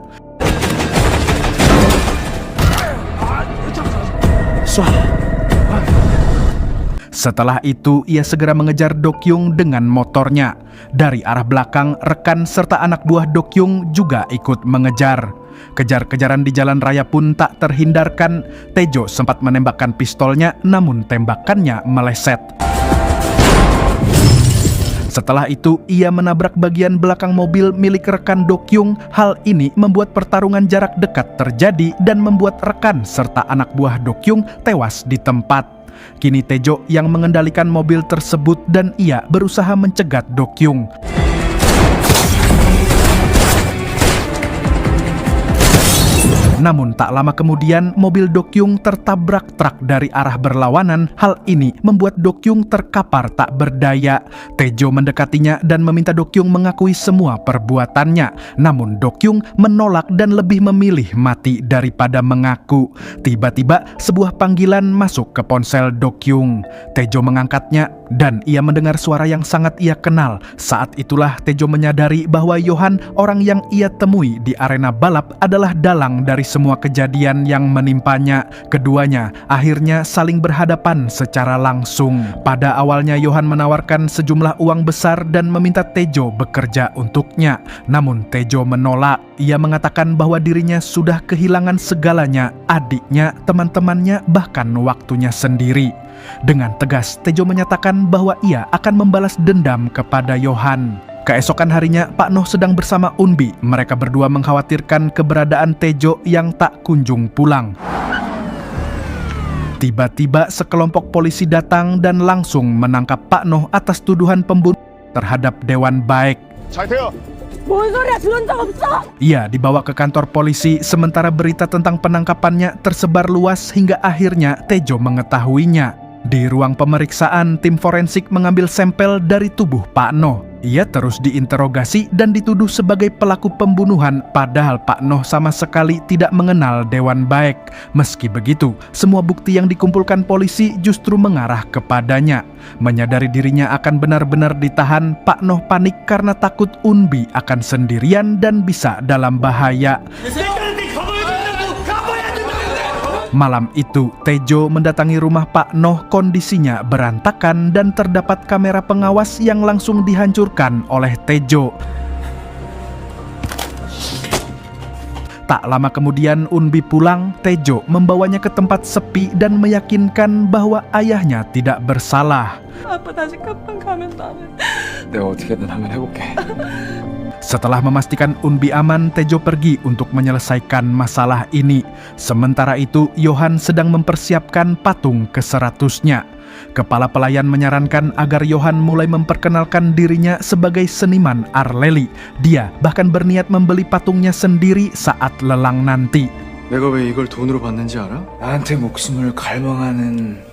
Setelah itu, ia segera mengejar Dokyung dengan motornya. Dari arah belakang, rekan serta anak buah Dokyung juga ikut mengejar. Kejar-kejaran di jalan raya pun tak terhindarkan. Tejo sempat menembakkan pistolnya, namun tembakannya meleset. Setelah itu, ia menabrak bagian belakang mobil milik rekan Dokyung. Hal ini membuat pertarungan jarak dekat terjadi dan membuat rekan serta anak buah Dokyung tewas di tempat. Kini Tejo yang mengendalikan mobil tersebut dan ia berusaha mencegat Dokyung. Namun tak lama kemudian mobil Dokyung tertabrak truk dari arah berlawanan. Hal ini membuat Dokyung terkapar tak berdaya. Tejo mendekatinya dan meminta Dokyung mengakui semua perbuatannya. Namun Dokyung menolak dan lebih memilih mati daripada mengaku. Tiba-tiba sebuah panggilan masuk ke ponsel Dokyung. Tejo mengangkatnya dan ia mendengar suara yang sangat ia kenal. Saat itulah Tejo menyadari bahwa Yohan, orang yang ia temui di arena balap, adalah dalang dari semua kejadian yang menimpanya. Keduanya akhirnya saling berhadapan secara langsung. Pada awalnya Yohan menawarkan sejumlah uang besar dan meminta Tejo bekerja untuknya. Namun Tejo menolak. Ia mengatakan bahwa dirinya sudah kehilangan segalanya, adiknya, teman-temannya, bahkan waktunya sendiri. Dengan tegas, Tejo menyatakan bahwa ia akan membalas dendam kepada Yohan. Keesokan harinya, Pak Noh sedang bersama Unbi. Mereka berdua mengkhawatirkan keberadaan Tejo yang tak kunjung pulang. Tiba-tiba sekelompok polisi datang dan langsung menangkap Pak Noh atas tuduhan pembunuhan terhadap Dewan Baek. 뭔 소리야? 들은 적 없어? Ia dibawa ke kantor polisi, sementara berita tentang penangkapannya tersebar luas hingga akhirnya Tejo mengetahuinya. Di ruang pemeriksaan, tim forensik mengambil sampel dari tubuh Pak Noh. Ia terus diinterogasi dan dituduh sebagai pelaku pembunuhan, padahal Pak Noh sama sekali tidak mengenal Dewan Baek. Meski begitu, semua bukti yang dikumpulkan polisi justru mengarah kepadanya. Menyadari dirinya akan benar-benar ditahan, Pak Noh panik karena takut Unbi akan sendirian dan bisa dalam bahaya. Malam itu, Tejo mendatangi rumah Pak Noh. Kondisinya berantakan dan terdapat kamera pengawas yang langsung dihancurkan oleh Tejo. Tak lama kemudian Unbi pulang. Tejo membawanya ke tempat sepi dan meyakinkan bahwa ayahnya tidak bersalah. 아빠 다시 카판 가면 나는 내가 어떻게든 한번 해볼게. Setelah memastikan Unbi aman, Tejo pergi untuk menyelesaikan masalah ini. Sementara itu, Yohan sedang mempersiapkan patung ke-100-nya. Kepala pelayan menyarankan agar Yohan mulai memperkenalkan dirinya sebagai seniman Arleli. Dia bahkan berniat membeli patungnya sendiri saat lelang nanti. 내가 왜 이걸 돈으로 받는지 알아? 나한테 목숨을 갈망하는.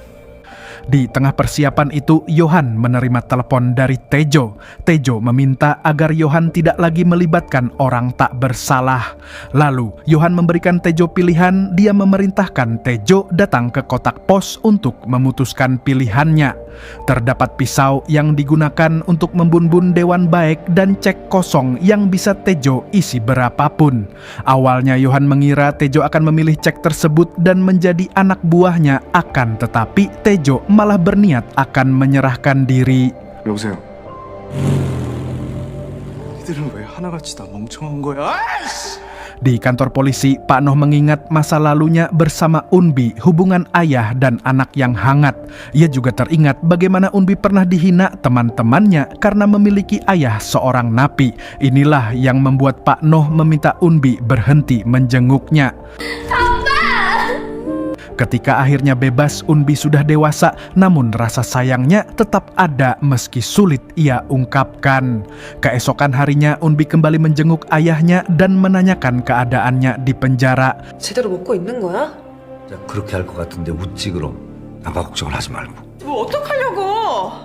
Di tengah persiapan itu, Yohan menerima telepon dari Tejo. Tejo meminta agar Yohan tidak lagi melibatkan orang tak bersalah. Lalu, Yohan memberikan Tejo pilihan. Dia memerintahkan Tejo datang ke kotak pos untuk memutuskan pilihannya. Terdapat pisau yang digunakan untuk membunbun Dewan Baek dan cek kosong yang bisa Tejo isi berapapun. Awalnya Yohan mengira Tejo akan memilih cek tersebut dan menjadi anak buahnya, akan tetapi Tejo malah berniat akan menyerahkan diri. 여보세요. 이들은 왜 하나같이 다 멍청한 거야? Di kantor polisi, Pak Noh mengingat masa lalunya bersama Unbi, hubungan ayah dan anak yang hangat. Ia juga teringat bagaimana Unbi pernah dihina teman-temannya karena memiliki ayah seorang napi. Inilah yang membuat Pak Noh meminta Unbi berhenti menjenguknya. Ketika akhirnya bebas, Unbi sudah dewasa, namun rasa sayangnya tetap ada meski sulit ia ungkapkan. Keesokan harinya, Unbi kembali menjenguk ayahnya dan menanyakan keadaannya di penjara. 제대로 먹고 있는 거야? 자, 그렇게 할 것 같은데 웃지 그럼. 아빠 걱정을 하지 말고. 뭐 어떡하려고?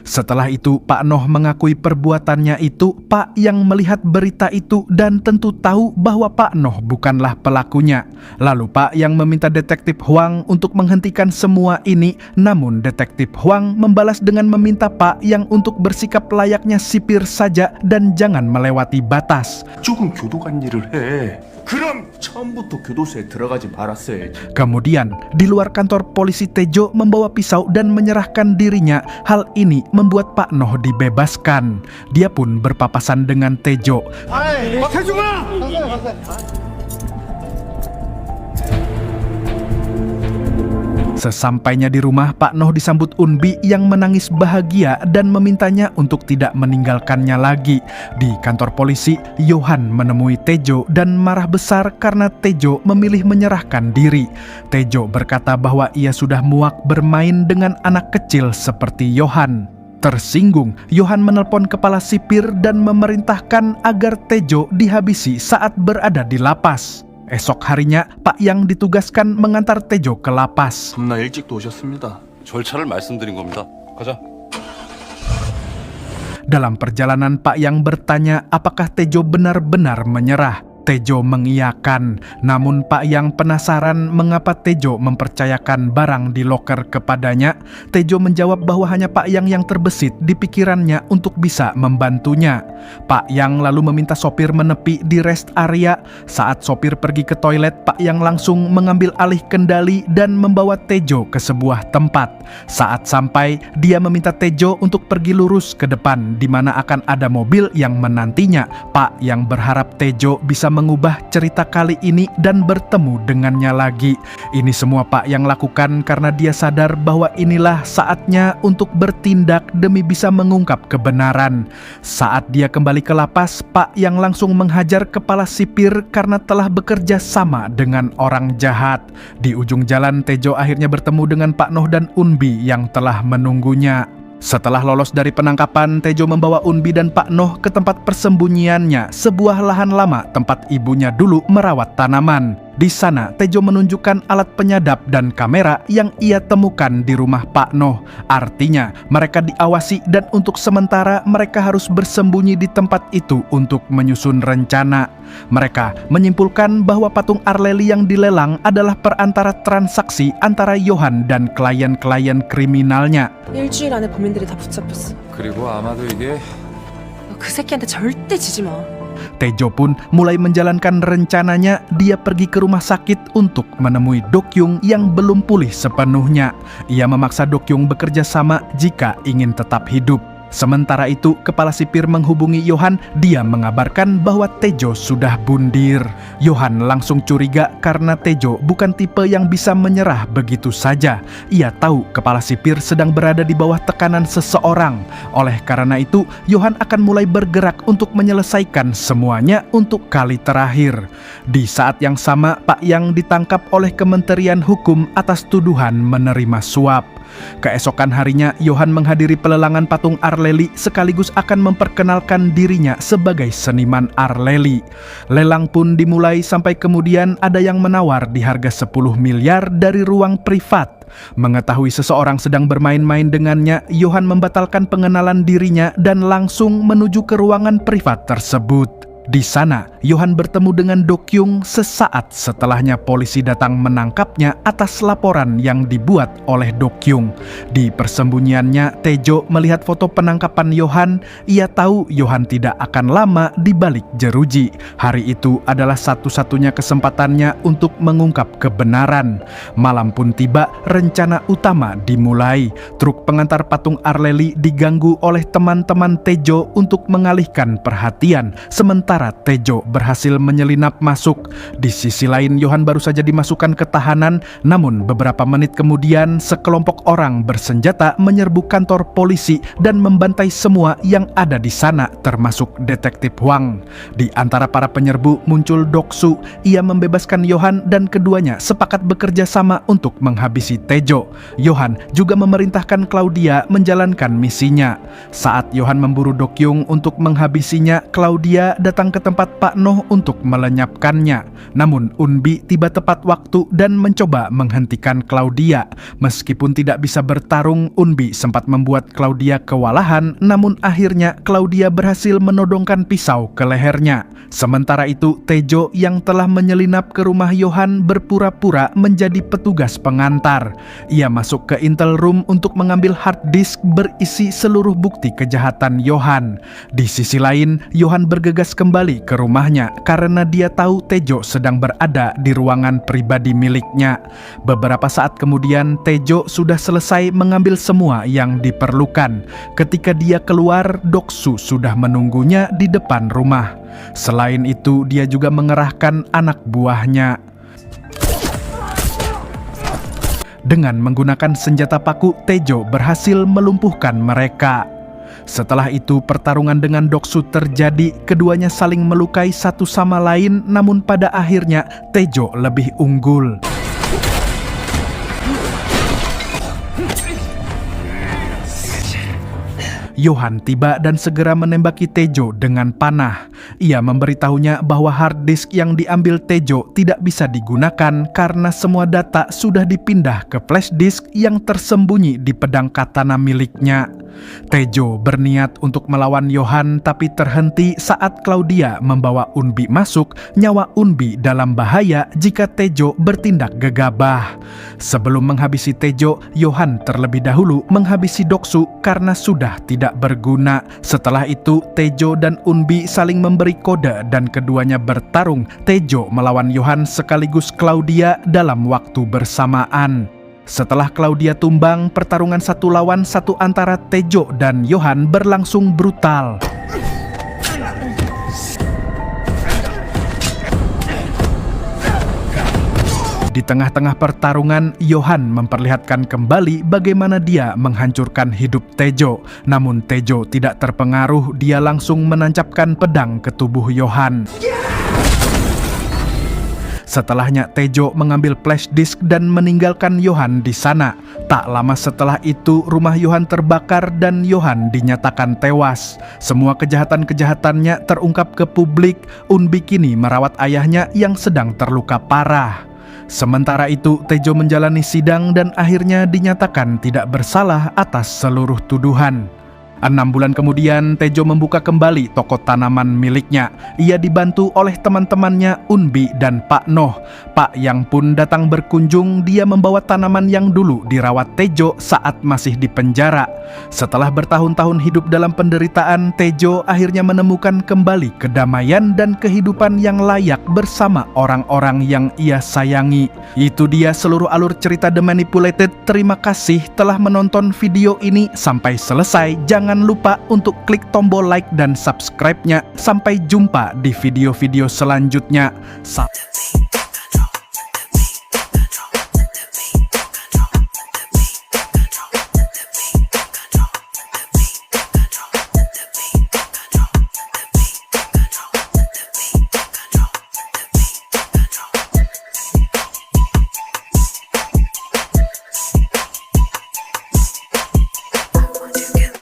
Setelah itu, Pak Noh mengakui perbuatannya itu. Pak yang melihat berita itu dan tentu tahu bahwa Pak Noh bukanlah pelakunya. Lalu Pak yang meminta detektif Huang untuk menghentikan semua ini, namun detektif Huang membalas dengan meminta Pak yang untuk bersikap layaknya sipir saja dan jangan melewati batas. 조금 교도관 일을 해. 그럼 처음부터 교도소에 들어가지 말았어야지. Kemudian, di luar kantor polisi, Tejo membawa pisau dan menyerahkan dirinya. Hal ini membuat Pak Noh dibebaskan. Dia pun berpapasan dengan Tejo. Sesampainya di rumah, Pak Noh disambut Unbi yang menangis bahagia dan memintanya untuk tidak meninggalkannya lagi. Di kantor polisi, Yohan menemui Tejo dan marah besar karena Tejo memilih menyerahkan diri. Tejo berkata bahwa ia sudah muak bermain dengan anak kecil seperti Yohan. Tersinggung, Yohan menelpon kepala sipir dan memerintahkan agar Tejo dihabisi saat berada di lapas. Esok harinya, Pak Yang ditugaskan mengantar Tejo ke lapas. 겁나 일찍도 오셨습니다. 절차를 말씀드린 겁니다. 가자. Dalam perjalanan, Pak Yang bertanya apakah Tejo benar-benar menyerah. Tejo mengiyakan, namun Pak Yang penasaran mengapa Tejo mempercayakan barang di loker kepadanya. Tejo menjawab bahwa hanya Pak Yang terbesit di pikirannya untuk bisa membantunya. Pak Yang lalu meminta sopir menepi di rest area. Saat sopir pergi ke toilet, Pak Yang langsung mengambil alih kendali dan membawa Tejo ke sebuah tempat. Saat sampai, dia meminta Tejo untuk pergi lurus ke depan, di mana akan ada mobil yang menantinya. Pak Yang berharap Tejo bisa mengubah cerita kali ini dan bertemu dengannya lagi. Ini semua Pak Yang lakukan karena dia sadar bahwa inilah saatnya untuk bertindak demi bisa mengungkap kebenaran. Saat dia kembali ke lapas, Pak Yang langsung menghajar kepala sipir karena telah bekerja sama dengan orang jahat. Di ujung jalan, Tejo akhirnya bertemu dengan Pak Noh dan Unbi yang telah menunggunya. Setelah lolos dari penangkapan, Tejo membawa Unbi dan Pak Noh ke tempat persembunyiannya, sebuah lahan lama tempat ibunya dulu merawat tanaman. Di sana, Tejo menunjukkan alat penyadap dan kamera yang ia temukan di rumah Pak Noh. Artinya, mereka diawasi dan untuk sementara mereka harus bersembunyi di tempat itu untuk menyusun rencana. Mereka menyimpulkan bahwa patung Arleli yang dilelang adalah perantara transaksi antara Yohan dan klien-klien kriminalnya. 일주일 안에 범인들이 다 붙잡혔어. 그리고 아마도 이게 너 그 새끼한테 절대 지지 마. Tejo pun mulai menjalankan rencananya. Dia pergi ke rumah sakit untuk menemui Dokyung yang belum pulih sepenuhnya. Ia memaksa Dokyung bekerja sama jika ingin tetap hidup. Sementara itu, kepala sipir menghubungi Yohan. Dia mengabarkan bahwa Tejo sudah bundir. Yohan langsung curiga karena Tejo bukan tipe yang bisa menyerah begitu saja. Ia tahu kepala sipir sedang berada di bawah tekanan seseorang. Oleh karena itu, Yohan akan mulai bergerak untuk menyelesaikan semuanya untuk kali terakhir. Di saat yang sama, Pak Yang ditangkap oleh Kementerian Hukum atas tuduhan menerima suap. Keesokan harinya, Yohan menghadiri pelelangan patung Arleli sekaligus akan memperkenalkan dirinya sebagai seniman Arleli. Lelang pun dimulai sampai kemudian ada yang menawar di harga 10 miliar dari ruang privat. Mengetahui seseorang sedang bermain-main dengannya, Yohan membatalkan pengenalan dirinya dan langsung menuju ke ruangan privat tersebut. Di sana, Yohan bertemu dengan Dokyung sesaat setelahnya polisi datang menangkapnya atas laporan yang dibuat oleh Dokyung. Di persembunyiannya, Tejo melihat foto penangkapan Yohan. Ia tahu Yohan tidak akan lama di balik jeruji. Hari itu adalah satu-satunya kesempatannya untuk mengungkap kebenaran. Malam pun tiba, rencana utama dimulai. Truk pengantar patung Arleli diganggu oleh teman-teman Tejo untuk mengalihkan perhatian. Sementara sementara Tejo berhasil menyelinap masuk. Di sisi lain, Yohan baru saja dimasukkan ke tahanan, namun beberapa menit kemudian sekelompok orang bersenjata menyerbu kantor polisi dan membantai semua yang ada di sana, termasuk detektif Huang. Di antara para penyerbu muncul Doksu. Ia membebaskan Yohan dan keduanya sepakat bekerja sama untuk menghabisi Tejo. Yohan juga memerintahkan Claudia menjalankan misinya. Saat Yohan memburu Dokyung untuk menghabisinya, Claudia datang ke tempat Pak Noh untuk melenyapkannya. Namun Unbi tiba tepat waktu dan mencoba menghentikan Claudia. Meskipun tidak bisa bertarung, Unbi sempat membuat Claudia kewalahan, namun akhirnya Claudia berhasil menodongkan pisau ke lehernya. Sementara itu, Tejo yang telah menyelinap ke rumah Yohan berpura-pura menjadi petugas pengantar. Ia masuk ke Intel Room untuk mengambil hard disk berisi seluruh bukti kejahatan Yohan. Di sisi lain, Yohan bergegas kembali ke rumahnya karena dia tahu Tejo sedang berada di ruangan pribadi miliknya. Beberapa saat kemudian, Tejo sudah selesai mengambil semua yang diperlukan. Ketika dia keluar, Doksu sudah menunggunya di depan rumah. Selain itu, dia juga mengerahkan anak buahnya. Dengan menggunakan senjata paku, Tejo berhasil melumpuhkan mereka. Setelah itu, pertarungan dengan Doksu terjadi. Keduanya saling melukai satu sama lain, namun pada akhirnya Tejo lebih unggul. Yohan tiba dan segera menembaki Tejo dengan panah. Ia memberitahunya bahwa hard disk yang diambil Tejo tidak bisa digunakan karena semua data sudah dipindah ke flash disk yang tersembunyi di pedang katana miliknya. Tejo berniat untuk melawan Yohan tapi terhenti saat Claudia membawa Unbi masuk. Nyawa Unbi dalam bahaya jika Tejo bertindak gegabah. Sebelum menghabisi Tejo, Yohan terlebih dahulu menghabisi Doksu karena sudah tidak berguna. Setelah itu, Tejo dan Unbi saling memberi kode dan keduanya bertarung. Tejo melawan Yohan sekaligus Claudia dalam waktu bersamaan. Setelah Claudia tumbang, pertarungan 1 lawan 1 antara Tejo dan Yohan berlangsung brutal. Di tengah-tengah pertarungan, Yohan memperlihatkan kembali bagaimana dia menghancurkan hidup Tejo. Namun Tejo tidak terpengaruh, dia langsung menancapkan pedang ke tubuh Yohan. Setelahnya, Tejo mengambil flash disk dan meninggalkan Yohan di sana. Tak lama setelah itu, rumah Yohan terbakar dan Yohan dinyatakan tewas. Semua kejahatan-kejahatannya terungkap ke publik. Unbi kini merawat ayahnya yang sedang terluka parah. Sementara itu, Tejo menjalani sidang dan akhirnya dinyatakan tidak bersalah atas seluruh tuduhan. 6 bulan kemudian, Tejo membuka kembali toko tanaman miliknya. Ia dibantu oleh teman-temannya Unbi dan Pak Noh. Pak Yang pun datang berkunjung. Dia membawa tanaman yang dulu dirawat Tejo saat masih di penjara. Setelah bertahun-tahun hidup dalam penderitaan, Tejo akhirnya menemukan kembali kedamaian dan kehidupan yang layak bersama orang-orang yang ia sayangi. Itu dia seluruh alur cerita The Manipulated. Terima kasih telah menonton video ini sampai selesai. Jangan lupa untuk klik tombol like dan subscribe-nya. Sampai jumpa di video-video selanjutnya.